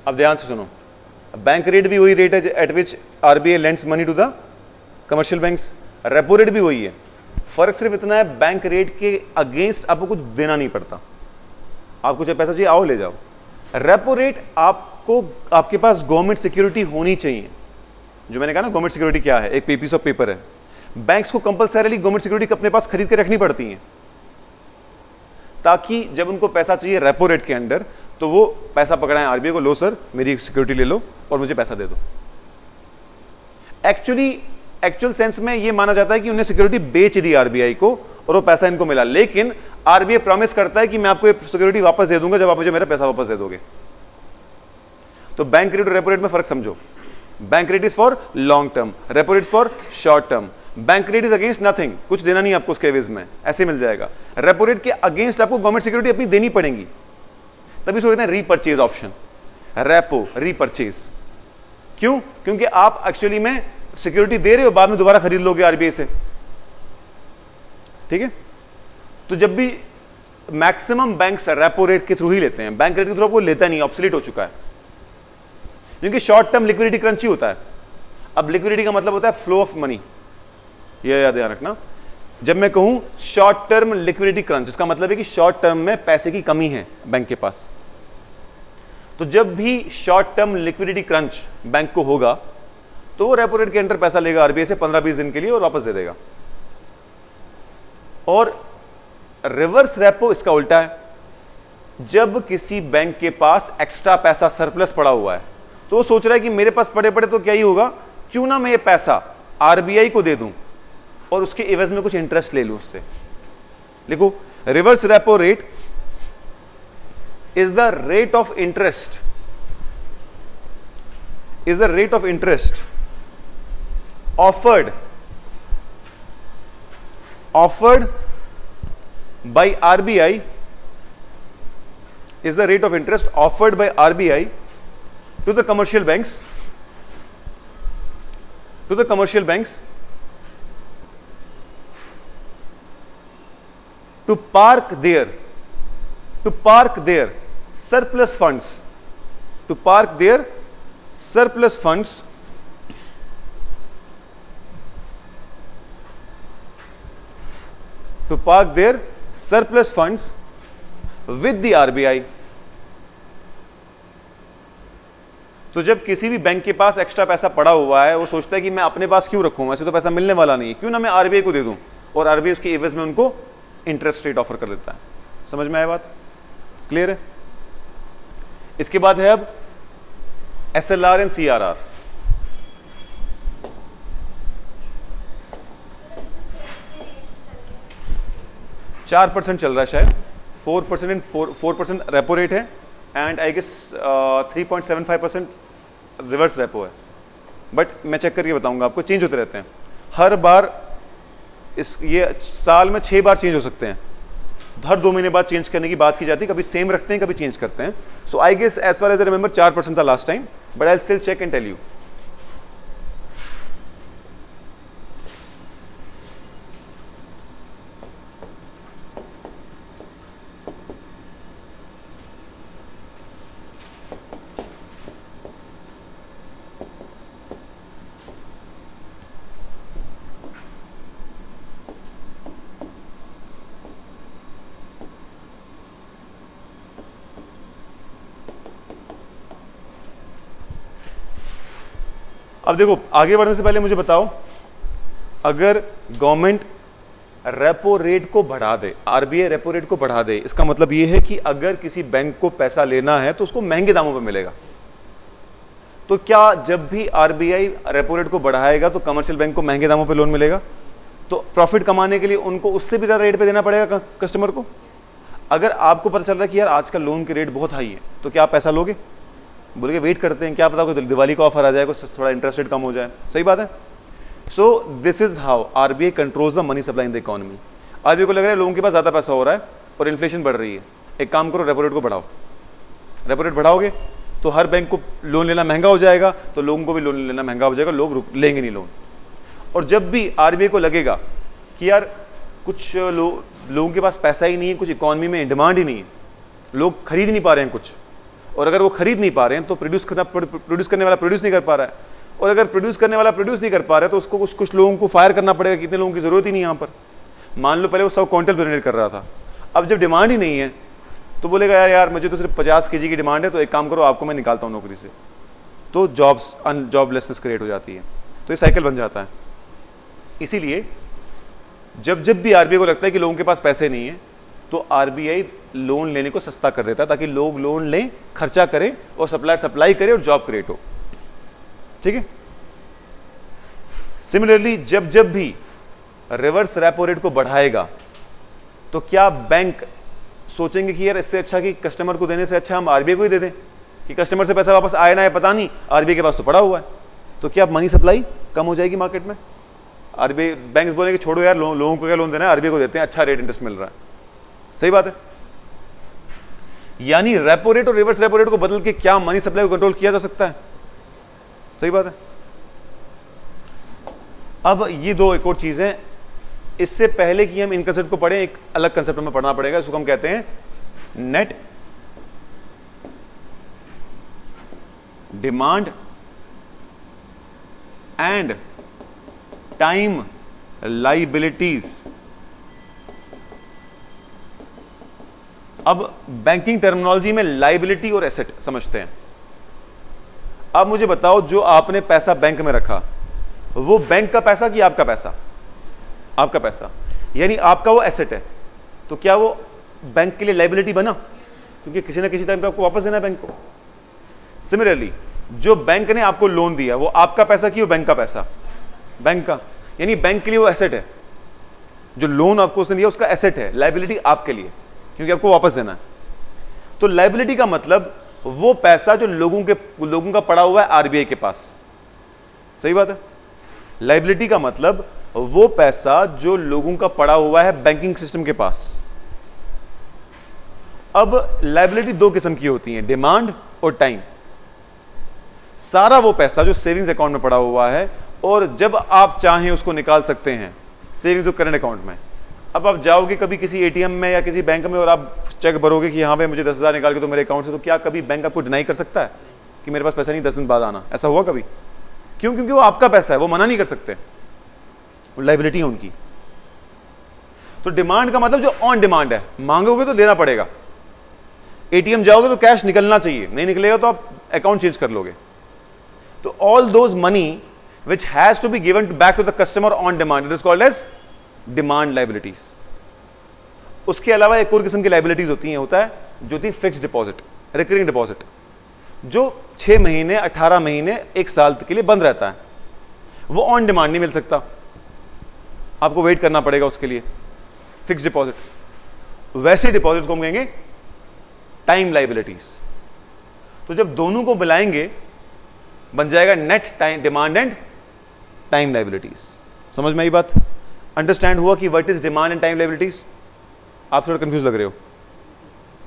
अब ध्यान से सुनो, bank rate भी वही rate है at which RBI lends money to the commercial banks, repo rate भी वही है। फर्क सिर्फ इतना है, बैंक रेट के अगेंस्ट आपको कुछ देना नहीं पड़ता, आपको चाहे पैसा चाहिए आओ ले जाओ। रेपो रेट आपको, आपके पास गवर्नमेंट सिक्योरिटी होनी चाहिए। जो मैंने कहा ना गवर्नमेंट सिक्योरिटी क्या है, एक पीस ऑफ पेपर है। बैंक्स को कंपलसरीली गवर्नमेंट सिक्योरिटी अपने पास खरीद के रखनी पड़ती है, ताकि जब उनको पैसा चाहिए रेपो रेट के अंडर तो वो पैसा पकड़ाएं आरबीआई को, लो सर मेरी सिक्योरिटी ले लो और मुझे पैसा दे दो। एक्चुअल सेंस में ये माना जाता है कि उन्हें सिक्योरिटी बेच दी आरबीआई को और वो पैसा इनको मिला, लेकिन आरबीआई प्रॉमिस करता है कि मैं आपको ये सिक्योरिटी वापस दे दूंगा जब आप मुझे मेरा पैसा वापस दे दोगे। तो बैंक रेट और रेपो रेट में फर्क समझो। Bank rate is for long term, repo rate for short term. Bank rate is against nothing, कुछ देना नहीं आपको उसके एवज में, ऐसे मिल जाएगा। रेपो रेट के अगेंस्ट आपको गवर्नमेंट सिक्योरिटी अपनी देनी पड़ेगी, तभी सोचते हैं रीपर्चेज ऑप्शन, रेपो रीपर्चेज। क्यों? क्योंकि आप एक्चुअली में सिक्योरिटी दे रहे हो, बाद में दोबारा खरीद लोगे आरबीआई से, ठीक है। तो जब भी मैक्सिमम बैंक्स रेपो रेट के थ्रू ही लेते हैं, बैंक रेट के थ्रू आपको लेता नहीं, ऑब्सोलीट हो चुका है, क्योंकि शॉर्ट टर्म लिक्विडिटी क्रंच ही होता है। अब लिक्विडिटी का मतलब होता है फ्लो ऑफ मनी, ये याद रखना। जब मैं कहूं शॉर्ट टर्म लिक्विडिटी क्रंच, इसका मतलब है कि शॉर्ट टर्म में पैसे की कमी है बैंक के पास। तो जब भी short term liquidity crunch bank को होगा तो वो रेपो रेट के अंडर पैसा लेगा आरबीआई से 15-20 दिन के लिए और वापस दे देगा। और रिवर्स रेपो इसका उल्टा है, जब किसी बैंक के पास एक्स्ट्रा पैसा सरप्लस पड़ा हुआ है तो वो सोच रहा है कि मेरे पास पड़े पड़े तो क्या ही होगा, क्यों ना मैं ये पैसा आरबीआई को दे दूं और उसके एवज में कुछ इंटरेस्ट ले लूं उससे। लिखो, reverse repo rate is the rate of interest offered by RBI, is the rate of interest offered by RBI to the commercial banks, to park their surplus funds, to park their surplus funds with the RBI। तो जब किसी भी bank के पास extra पैसा पड़ा हुआ है, वो सोचता है कि मैं अपने पास क्यों रखूं, वैसे तो पैसा मिलने वाला नहीं है, क्यों ना मैं आरबीआई को दे दूं, और आरबीआई उसके एवज में उनको इंटरेस्ट रेट ऑफर कर देता है। समझ में आया बात? क्लियर है? इसके बाद है अब एसएलआर एंड सीआरआर। चार 4% चल रहा है शायद, 4% एंड 4% रेपो रेट है, and I guess 3.75% reverse repo है। बट मैं चेक करके बताऊंगा आपको, चेंज होते रहते हैं हर बार। ये साल में 6 बार चेंज हो सकते हैं, हर 2 महीने बाद चेंज करने की बात की जाती है, कभी सेम रखते हैं कभी चेंज करते हैं। So I guess as far as I remember 4% था last time, but I still check and tell you. अब देखो, आगे बढ़ने से पहले मुझे बताओ, अगर गवर्नमेंट रेपो रेट को बढ़ा दे, आरबीआई रेपो रेट को बढ़ा दे, इसका मतलब यह है कि अगर किसी बैंक को पैसा लेना है तो उसको महंगे दामों पर मिलेगा। तो क्या जब भी आरबीआई रेपो रेट को बढ़ाएगा तो कमर्शियल बैंक को महंगे दामों पर लोन मिलेगा? तो प्रॉफिट कमाने के लिए उनको उससे भी ज्यादा रेट पे देना पड़ेगा कस्टमर को। अगर आपको पता चल रहा है कि यार आज का लोन के रेट बहुत हाई है, तो क्या आप पैसा लोगे? बोलोगे वेट करते हैं, क्या पता कोई दिवाली का ऑफर आ जाए, कुछ थोड़ा इंटरेस्ट रेट कम हो जाए। सही बात है। सो this is how RBI controls the money supply in the economy. RBI को लग रहा है लोगों के पास ज्यादा पैसा हो रहा है और इन्फ्लेशन बढ़ रही है, एक काम करो, रेपो रेट को बढ़ाओ। रेपो रेट बढ़ाओगे तो हर बैंक को लोन लेना महंगा हो जाएगा, तो लोगों को भी लोन लेना महंगा हो जाएगा, लोग लेंगे नहीं लोन। और जब भी आरबीआई को लगेगा कि यार कुछ लोगों के पास पैसा ही नहीं है, कुछ इकोनॉमी में डिमांड ही नहीं है, लोग खरीद नहीं पा रहे हैं कुछ, और अगर वो खरीद नहीं पा रहे हैं तो प्रोड्यूस करने वाला प्रोड्यूस नहीं कर पा रहा है, और अगर प्रोड्यूस करने वाला प्रोड्यूस नहीं कर पा रहा है तो उसको कुछ लोगों को फायर करना पड़ेगा। कितने लोगों की जरूरत ही नहीं यहाँ पर। मान लो पहले वो 100 क्विंटल जनरेट कर रहा था, अब जब डिमांड ही नहीं है तो बोलेगा यार मुझे तो सिर्फ 50 kg की डिमांड है, तो एक काम करो आपको मैं निकालता हूँ नौकरी से, तो जॉबलेसनेस क्रिएट हो जाती है। तो ये साइकिल बन जाता है। इसीलिए जब भी आरबीआई को लगता है कि लोगों के पास पैसे नहीं है तो आरबीआई लोन लेने को सस्ता कर देता है, ताकि लोग लोन लें, खर्चा करें और सप्लायर सप्लाई करे और जॉब क्रिएट हो। ठीक है। सिमिलरली जब भी रिवर्स रेपो रेट को बढ़ाएगा तो क्या बैंक सोचेंगे कि यार इससे अच्छा कि कस्टमर को देने से अच्छा हम आरबीआई को ही दे दें, कि कस्टमर से पैसा वापस आए ना आए पता नहीं, आरबीआई के पास तो पड़ा हुआ है। तो क्या मनी सप्लाई कम हो जाएगी मार्केट में? आरबीआई बैंक्स बोलेंगे छोड़ो यार लोगों को क्या लोन देना है, आरबीआई को देते हैं, अच्छा रेट इंटरेस्ट मिल रहा है। सही बात है। यानी रेपो रेट और रिवर्स रेपो रेट को बदल के क्या मनी सप्लाई को कंट्रोल किया जा सकता है? सही बात है। अब ये दो एक और चीजें, इससे पहले कि हम इन कंसेप्ट को पढ़ें एक अलग कंसेप्ट में पढ़ना पड़ेगा, इसको हम कहते हैं net demand and time liabilities. अब बैंकिंग टर्मिनोलॉजी में लाइबिलिटी और एसेट समझते हैं। अब मुझे बताओ, जो आपने पैसा बैंक में रखा वो बैंक का पैसा कि आपका पैसा? आपका पैसा, यानी आपका वो एसेट है। तो क्या वो बैंक के लिए लाइबिलिटी बना? क्योंकि किसी ना किसी टाइम पे आपको वापस देना है बैंक को। सिमिलरली जो बैंक ने आपको लोन दिया वो आपका पैसा कि वो बैंक का पैसा? बैंक का, यानी बैंक के लिए वो एसेट है। जो लोन आपको उसने दिया उसका एसेट है, लाइबिलिटी आपके लिए, क्योंकि आपको वापस देना है। तो लाइबिलिटी का मतलब वो पैसा जो लोगों का पड़ा हुआ है आरबीआई के पास। सही बात है। लाइबिलिटी का मतलब वो पैसा जो लोगों का पड़ा हुआ है बैंकिंग सिस्टम के पास। अब लाइबिलिटी दो किस्म की होती है, डिमांड और टाइम। सारा वो पैसा जो सेविंग्स अकाउंट में पड़ा हुआ है और जब आप चाहें उसको निकाल सकते हैं सेविंग्स और करंट अकाउंट में। अब आप जाओगे कभी किसी एटीएम में या किसी बैंक में और आप चेक भरोगे कि यहाँ पे मुझे 10,000 निकाल के तो मेरे अकाउंट से, तो क्या कभी बैंक आपको डिनाई कर सकता है कि मेरे पास पैसा नहीं, 10 दिन बाद आना? ऐसा हुआ कभी? क्यों? क्योंकि वो आपका पैसा है, वो मना नहीं कर सकते, वो लाइबिलिटी है उनकी। तो डिमांड का मतलब जो ऑन डिमांड है, मांगोगे तो देना पड़ेगा। एटीएम जाओगे तो कैश निकलना चाहिए, नहीं निकलेगा तो आप अकाउंट चेंज कर लोगे। तो all those money which has to be given back to the customer on demand, it is called as demand liabilities. उसके अलावा एक और किस्म की लाइबिलिटीज होती हैं, होता है जो थी फिक्स्ड डिपॉजिट, रिकरिंग डिपॉजिट, जो 6 महीने 18 महीने 1 साल के लिए बंद रहता है। वो ऑन डिमांड नहीं मिल सकता, आपको वेट करना पड़ेगा उसके लिए, फिक्स्ड डिपॉजिट। वैसे डिपॉजिट को हम कहेंगे टाइम लाइबिलिटीज। तो जब दोनों को मिलाएंगे बन जाएगा net time demand and time liabilities. समझ में आई बात? अंडरस्टैंड हुआ कि what is demand and time liabilities? आप थोड़ा कंफ्यूज लग रहे हो,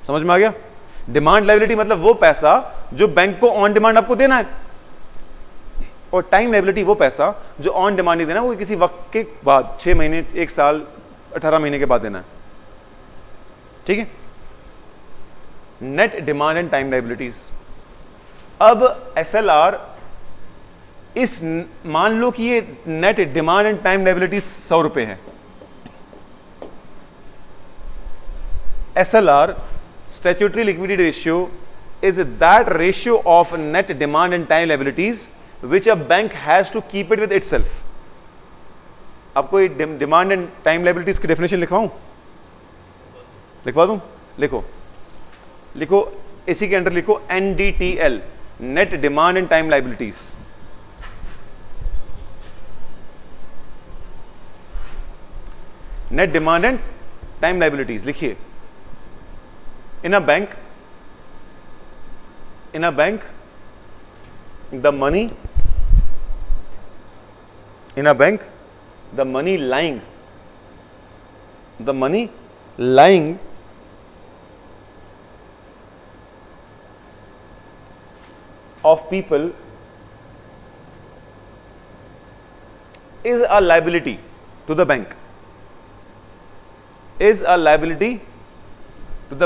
समझ में आ गया? डिमांड लाइबिलिटी मतलब वो पैसा जो बैंक को ऑन डिमांड आपको देना है, और टाइम लाइबिलिटी वो पैसा जो ऑन डिमांड नहीं देना, वो किसी वक्त के बाद 6 महीने 1 साल 18 महीने के बाद देना है। ठीक है। Net demand and time liabilities. अब एसएलआर, इस मान लो कि ये net demand and time liabilities 100 रुपए है। SLR, statutory liquidity ratio, is that ratio of net demand and time liabilities which a bank has to keep it with itself. आपको ये डिमांड एंड टाइम लाइबिलिटीज की definition लिखवाऊं? लिखवा दूं? लिखो लिखो, इसी के अंदर लिखो NDTL, net demand and time liabilities. Net demand and time liabilities लिखिए। In a bank the money, in a bank the money lying of people is a liability to the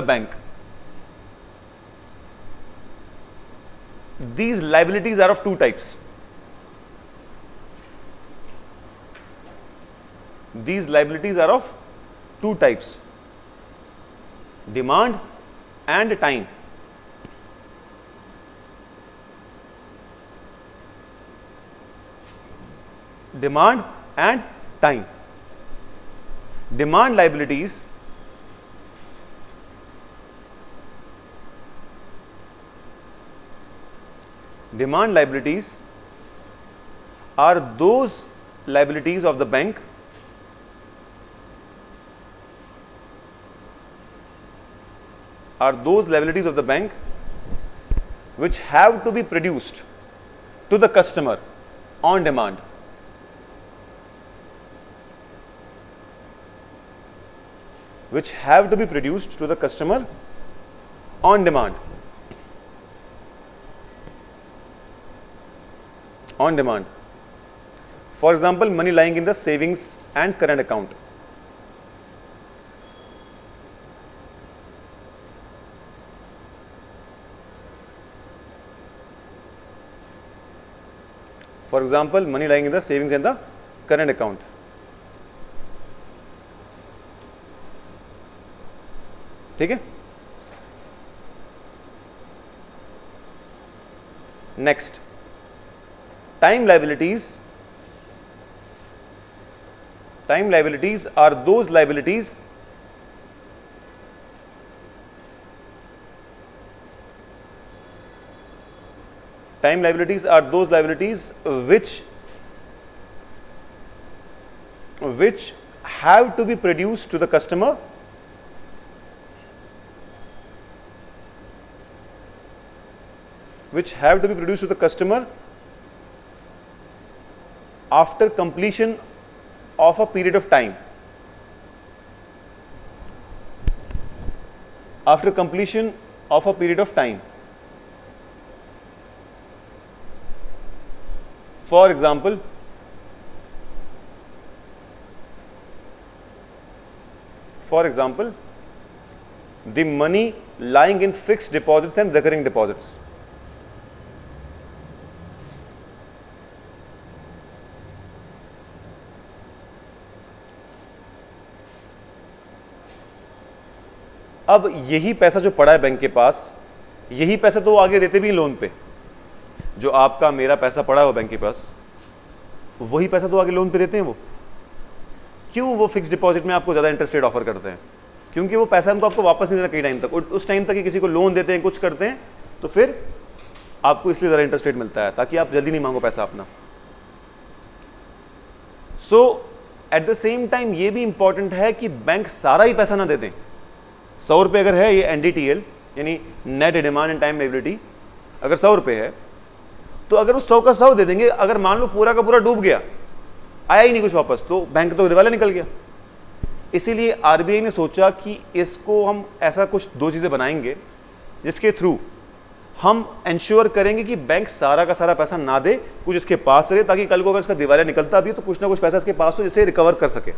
bank, these liabilities are of two types. These liabilities are of two types: demand and time. Demand and time. Demand liabilities are those liabilities of the bank which have to be produced to the customer on demand. Which have to be produced to the customer on demand. On demand. For example, money lying in the savings and current account. For example, money lying in the savings and the current account. ठीक है. Next, time liabilities. Time liabilities are those liabilities which have to be produced to the customer after completion of a period of time. After completion of a period of time. For example, the money lying in fixed deposits and recurring deposits. अब यही पैसा जो पड़ा है bank के पास, यही पैसा तो आगे देते भी लोन पे. जो आपका मेरा पैसा पड़ा है वो बैंक के पास, वही पैसा तो आगे लोन पे देते हैं वो. क्यों? वो फिक्स डिपॉजिट में आपको ज़्यादा इंटरेस्ट रेट ऑफर करते हैं, क्योंकि वो पैसा उनको आपको वापस नहीं देना कई टाइम तक. उस टाइम तक ही किसी को लोन देते हैं, कुछ करते हैं, तो फिर आपको इसलिए ज़्यादा इंटरेस्ट रेट मिलता है ताकि आप जल्दी नहीं मांगो पैसा अपना. सो एट द सेम टाइम ये भी इंपॉर्टेंट है कि बैंक सारा ही पैसा ना दे दें. 100 रुपये अगर है ये NDTL यानी net demand and time liability, अगर 100 रुपये है तो अगर उस 100 का 100 दे देंगे, अगर मान लो पूरा का पूरा डूब गया, आया ही नहीं कुछ वापस, तो बैंक तो दिवाला निकल गया. इसीलिए RBI ने सोचा कि इसको हम ऐसा कुछ दो चीज़ें बनाएंगे जिसके थ्रू हम इंश्योर करेंगे कि बैंक सारा का सारा पैसा ना दे, कुछ इसके पास रहे, ताकि कल को अगर इसका दिवाला निकलता भी हो तो कुछ ना कुछ पैसा इसके पास हो जिसे रिकवर कर सके.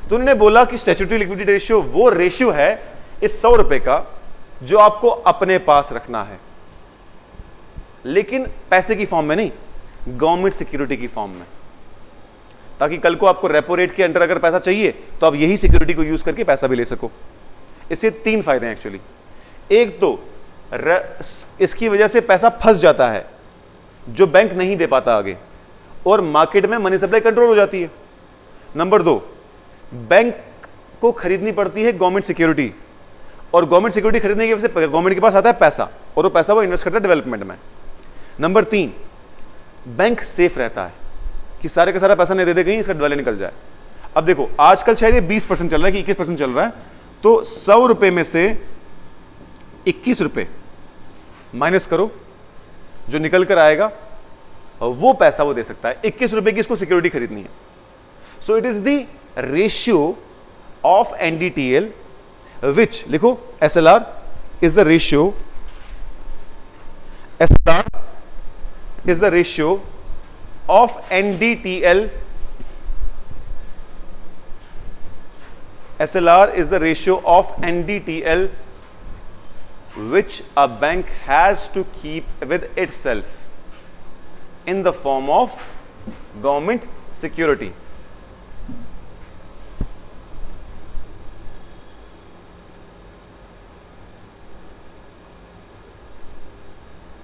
तो उन्होंने बोला कि स्टैट्यूटरी लिक्विडिटी रेशियो वो रेशियो है इस 100 रुपए का जो आपको अपने पास रखना है, लेकिन पैसे की फॉर्म में नहीं, गवर्नमेंट सिक्योरिटी की फॉर्म में, ताकि कल को आपको रेपो रेट के अंडर अगर पैसा चाहिए तो आप यही सिक्योरिटी को यूज करके पैसा भी ले सको. इससे 3 फायदे हैं एक्चुअली. एक तो इसकी वजह से पैसा फंस जाता है जो बैंक नहीं दे पाता आगे, और मार्केट में मनी सप्लाई कंट्रोल हो जाती है. नंबर 2, बैंक को खरीदनी पड़ती है गवर्नमेंट सिक्योरिटी, और गवर्नमेंट सिक्योरिटी खरीदने की वजह से गवर्नमेंट के पास आता है पैसा, और वो पैसा वो इन्वेस्ट करता है डेवलपमेंट में. नंबर 3, बैंक सेफ रहता है कि सारे का सारा पैसा नहीं दे दे कहीं इसका दिवाला निकल जाए. अब देखो आजकल शायद ये 20% चल रहा है कि 21% चल रहा है, तो 100 रुपए में से 21 रुपए माइनस करो, जो निकल कर आएगा वो पैसा वो दे सकता है. 21 रुपए की इसको सिक्योरिटी खरीदनी है. So it is the ratio of NDTL which, लिखो SLR is the ratio, SLR is the ratio of NDTL, SLR is the ratio of NDTL which a bank has to keep with itself in the form of government security.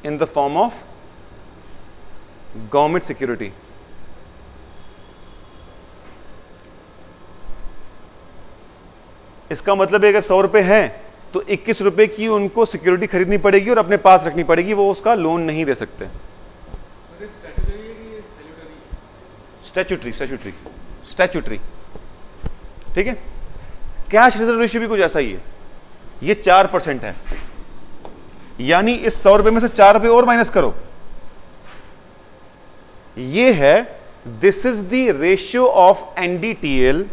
In the form of government security. इसका मतलब है अगर 100 रुपए हैं तो 21 रुपए की उनको सिक्योरिटी खरीदनी पड़ेगी और अपने पास रखनी पड़ेगी, वो उसका लोन नहीं दे सकते। स्टैट्यूटरी, ठीक है। कैश रिजर्व रेशियो भी कुछ ऐसा ही है, ये 4% है, यानी इस 100 रुपए में से 4 रुपए और माइनस करो, ये है this is the ratio of NDTL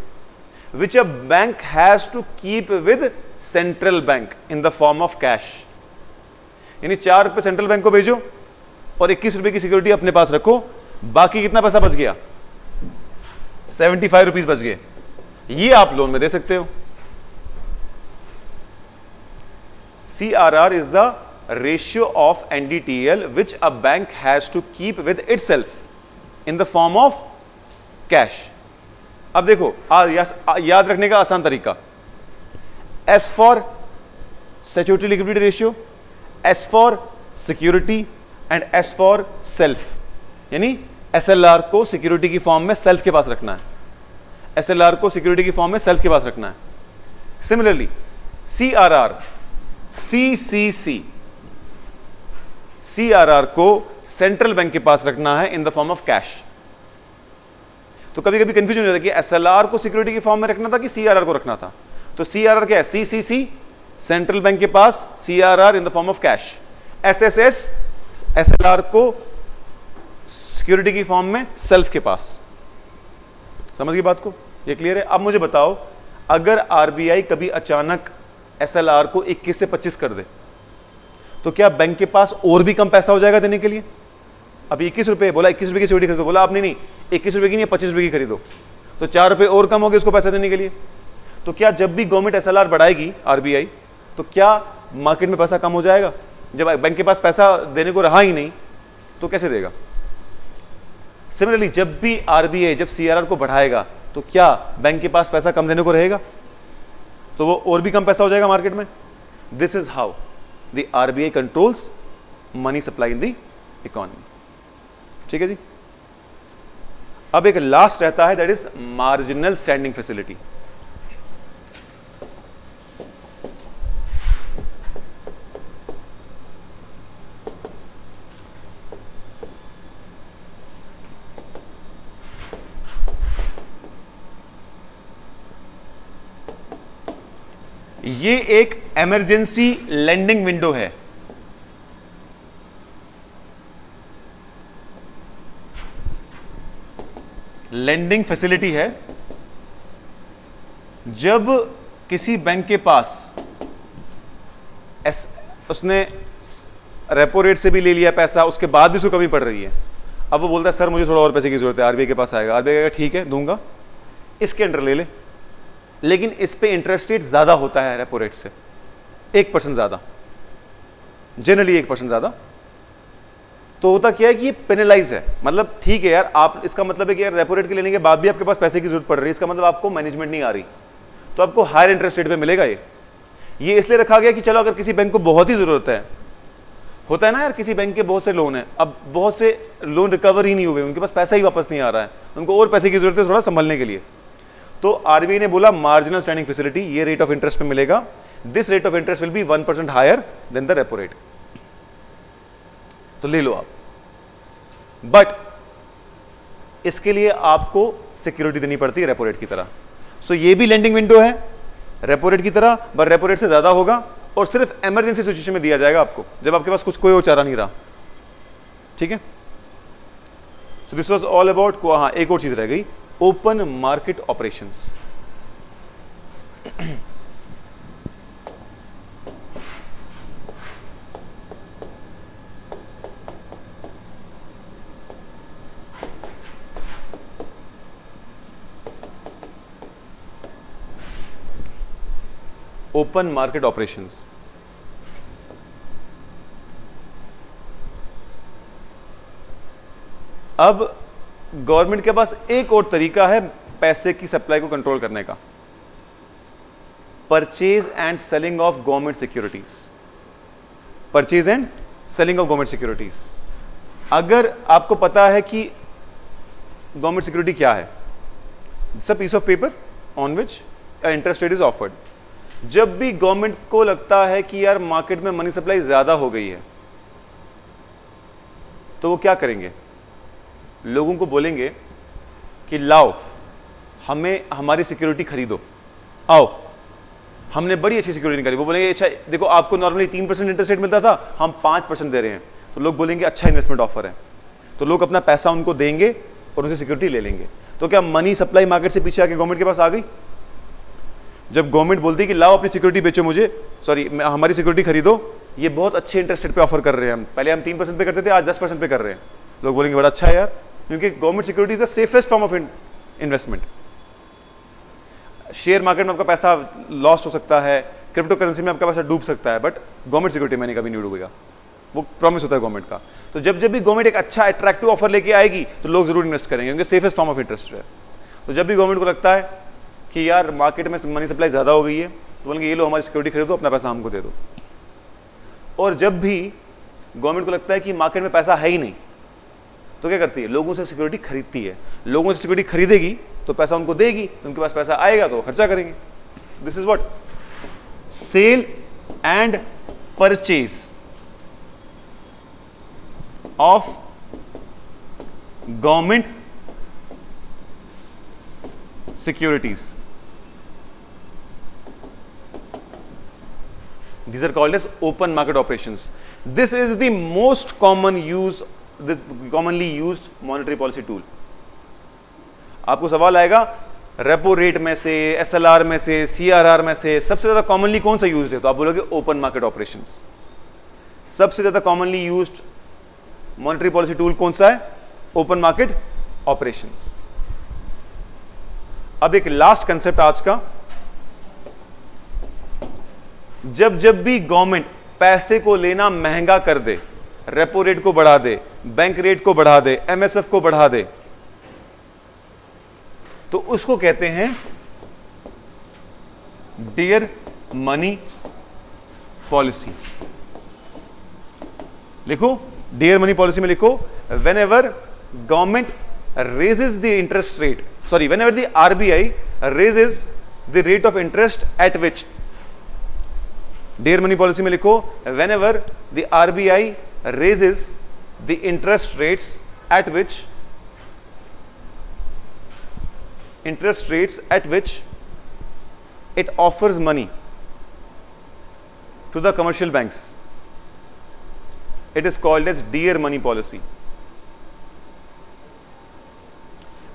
which a bank has to keep with central bank in the form of cash। यानी 4 रुपए सेंट्रल बैंक को भेजो और 21 रुपए की सिक्योरिटी अपने पास रखो, बाकी कितना पैसा बच गया? 75 रुपीज बच गए, ये आप लोन में दे सकते हो। CRR is the ratio of NDTL which a bank has to keep with itself in the form of cash। अब देखो याद रखने का आसान तरीका, S for statutory liquidity ratio, S for security and S for self, यानी SLR को security की फॉर्म में सेल्फ के पास रखना है, SLR को सिक्योरिटी की फॉर्म में सेल्फ के पास रखना है। सिमिलरली CRR, CCC, CRR को सेंट्रल बैंक के पास रखना है इन द फॉर्म ऑफ कैश। तो कभी कभी कंफ्यूजन हो जाता है कि एसएलआर को सिक्योरिटी की फॉर्म में रखना था कि सीआरआर को रखना था। तो सीआरआर क्या है? सीसीसी सेंट्रल बैंक के पास, CRR in the form of cash, SSS SLR को सिक्योरिटी की फॉर्म में सेल्फ के पास। समझ गई बात को? ये क्लियर है? अब मुझे बताओ, अगर आरबीआई कभी अचानक एसएलआर को 21 से 25 कर दे तो क्या बैंक के पास और भी कम पैसा हो जाएगा देने के लिए? अभी 21 रुपए बोला, 21 रुपए की सिक्योरिटी खरीदो, बोला आपने नहीं 21 रुपए की नहीं 25 रुपए की खरीदो, तो 4 रुपए और कम हो गए उसको पैसा देने के लिए। तो क्या जब भी गवर्नमेंट एसएलआर बढ़ाएगी आरबीआई, तो क्या मार्केट में पैसा कम हो जाएगा? जब बैंक के पास पैसा देने को रहा ही नहीं तो कैसे देगा? सिमिलरली जब भी आरबीआई जब सीआरआर को बढ़ाएगा तो क्या बैंक के पास पैसा कम देने को रहेगा? तो वो और भी कम पैसा हो जाएगा मार्केट में। This is how the RBI controls money supply in the economy. ठीक है जी। अब एक लास्ट रहता है, that is marginal standing facility. ये एक इमरजेंसी लेंडिंग विंडो है। लेंडिंग फैसिलिटी है। जब किसी बैंक के पास उसने रेपो रेट से भी ले लिया पैसा, उसके बाद भी उसको कमी पड़ रही है, अब वो बोलता है सर मुझे थोड़ा और पैसे की जरूरत है, आरबीआई के पास आएगा, आरबीआई कहेगा ठीक है दूंगा, इसके अंडर ले ले, लेकिन इस पे इंटरेस्ट रेट ज्यादा होता है रेपो रेट से 1% ज्यादा, जनरली 1% ज्यादा। तो होता क्या है कि ये पेनलाइज है। मतलब ठीक है यार, आप इसका मतलब है कि यार रेपो रेट के लेने के बाद भी आपके पास पैसे की जरूरत पड़ रही है, इसका मतलब आपको मैनेजमेंट नहीं आ रही, तो आपको हायर इंटरेस्ट रेट पे मिलेगा। ये इसलिए रखा गया कि चलो अगर किसी बैंक को बहुत ही जरूरत है, होता है ना यार किसी बैंक के बहुत से लोन है, अब बहुत से लोन रिकवर ही नहीं हुए, उनके पास पैसा ही वापस नहीं आ रहा है, उनको और पैसे की जरूरत है थोड़ा संभलने के लिए, तो आरबीआई ने बोला मार्जिनल स्टैंडिंग फैसिलिटी ये रेट ऑफ इंटरेस्ट पे मिलेगा। This rate of interest will be 1% higher than the repo rate. तो ले लो आप, बट इसके लिए आपको सिक्योरिटी देनी पड़ती है रेपो रेट की तरह। सो ये भी लेंडिंग विंडो है रेपो रेट की तरह, बट रेपो रेट से ज्यादा होगा और सिर्फ इमरजेंसी सिचुएशन में दिया जाएगा आपको, जब आपके पास कुछ कोई और चारा नहीं रहा। ठीक है। So this was all about. हाँ, एक और चीज रह गई, open market operations. Open market operations अब गवर्नमेंट के पास एक और तरीका है पैसे की सप्लाई को कंट्रोल करने का, purchase and selling of government securities. Purchase and selling of government securities. अगर आपको पता है कि गवर्नमेंट सिक्योरिटी क्या है, it's a piece of paper on which interest rate is offered. जब भी गवर्नमेंट को लगता है कि यार मार्केट में मनी सप्लाई ज्यादा हो गई है, तो वो क्या करेंगे, लोगों को बोलेंगे कि लाओ हमें हमारी सिक्योरिटी खरीदो, आओ हमने बड़ी अच्छी सिक्योरिटी निकाली। वो बोलेंगे अच्छा देखो आपको नॉर्मली 3% इंटरेस्ट रेट मिलता था, हम 5% दे रहे हैं। तो लोग बोलेंगे अच्छा इन्वेस्टमेंट ऑफर है, तो लोग अपना पैसा उनको देंगे और उनसे सिक्योरिटी ले लेंगे। तो क्या मनी सप्लाई मार्केट से पीछे आके गवर्नमेंट के पास आ गई? जब गवर्नमेंट बोलती है कि लाओ अपनी सिक्योरिटी बेचो, मुझे सॉरी हमारी सिक्योरिटी खरीदो, ये बहुत अच्छे इंटरेस्ट रेट पे ऑफर कर रहे हैं, हम पहले हम 3% पे करते थे, आज 10% पे कर रहे हैं। लोग बोलेंगे बड़ा अच्छा है यार, क्योंकि government security is the safest form of investment. Share market में आपका पैसा लॉस हो सकता है, क्रिप्टो करेंसी में आपका पैसा डूब सकता है, बट गवर्नमेंट सिक्योरिटी में कभी नहीं डूबेगा, वो प्रॉमिस होता है गवर्नमेंट का। तो जब जब भी गवर्नमेंट एक अच्छा अट्रैक्टिव ऑफर लेके आएगी तो लोग जरूर इन्वेस्ट करेंगे, क्योंकि सेफेस्ट फॉर्म ऑफ इंटरेस्ट है। तो जब भी गवर्नमेंट को लगता है कि यार मार्केट में मनी सप्लाई ज्यादा हो गई है, तो बोलेंगे ये लो हमारी सिक्योरिटी खरीदो, अपना पैसा हमको दे दो। और जब भी गवर्नमेंट को लगता है कि मार्केट में पैसा है ही नहीं, तो क्या करती है, लोगों से सिक्योरिटी खरीदती है। लोगों से सिक्योरिटी खरीदेगी तो पैसा उनको देगी, उनके पास पैसा आएगा तो वो खर्चा करेंगे। This is what sale and purchase of government securities. These are called as open market operations. This is the most commonly used monetary policy tool. आपको सवाल आएगा रेपो रेट में से, SLR में से, CRR में से सबसे ज्यादा कॉमनली कौन सा यूज्ड है? तो आप बोलोगे ओपन मार्केट ऑपरेशंस। सबसे ज्यादा commonly used monetary policy tool कौन सा है? Open market operations. अब एक लास्ट कंसेप्ट आज का, जब जब भी गवर्नमेंट पैसे को लेना महंगा कर दे, रेपो रेट को बढ़ा दे, बैंक रेट को बढ़ा दे, MSF को बढ़ा दे, तो उसको कहते हैं डियर मनी पॉलिसी। लिखो, डियर मनी पॉलिसी में लिखो, when ever government raises the interest rate, sorry, whenever the RBI raises the rate of interest at which, dear money policy में लिखो, whenever the RBI raises the interest rates at which it offers money to the commercial banks, it is called as dear money policy.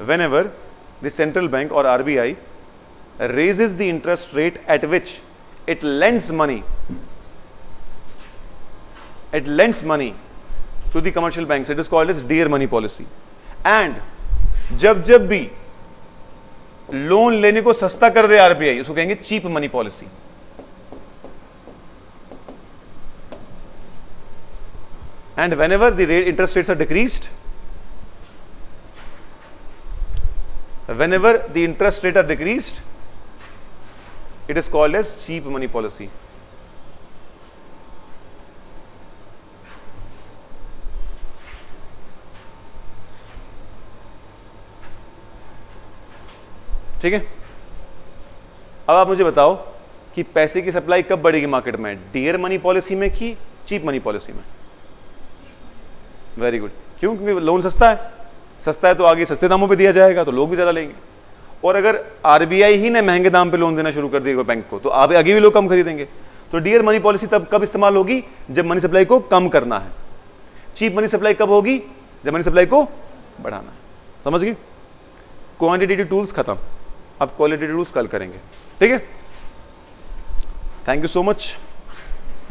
Whenever the central bank or RBI raises the interest rate at which it lends money to the commercial banks, it is called as dear money policy. And जब जब भी loan लेने को सस्ता कर दे RBI, उसको कहेंगे cheap money policy. And whenever the interest rates are decreased, whenever the interest rate are decreased, it is called as cheap money policy. ठीक है, अब आप मुझे बताओ कि पैसे की सप्लाई कब बढ़ेगी मार्केट में, डियर मनी पॉलिसी में कि चीप मनी पॉलिसी में? Very good. क्यों? क्योंकि लोन सस्ता है, सस्ता है तो आगे सस्ते दामों पे दिया जाएगा, तो लोग भी ज्यादा लेंगे। और अगर RBI ही ने महंगे दाम पे लोन देना शुरू कर दिया बैंक को, तो आगे भी लोग कम खरीदेंगे। तो डियर मनी पॉलिसी तब कब इस्तेमाल होगी? जब मनी सप्लाई को कम करना है। चीप मनी सप्लाई कब होगी? जब मनी सप्लाई को बढ़ाना है। समझ गए? क्वांटिटेटिव टूल्स खत्म, अब क्वालिटेटिव टूल्स कल करेंगे। ठीक है, थैंक यू सो मच।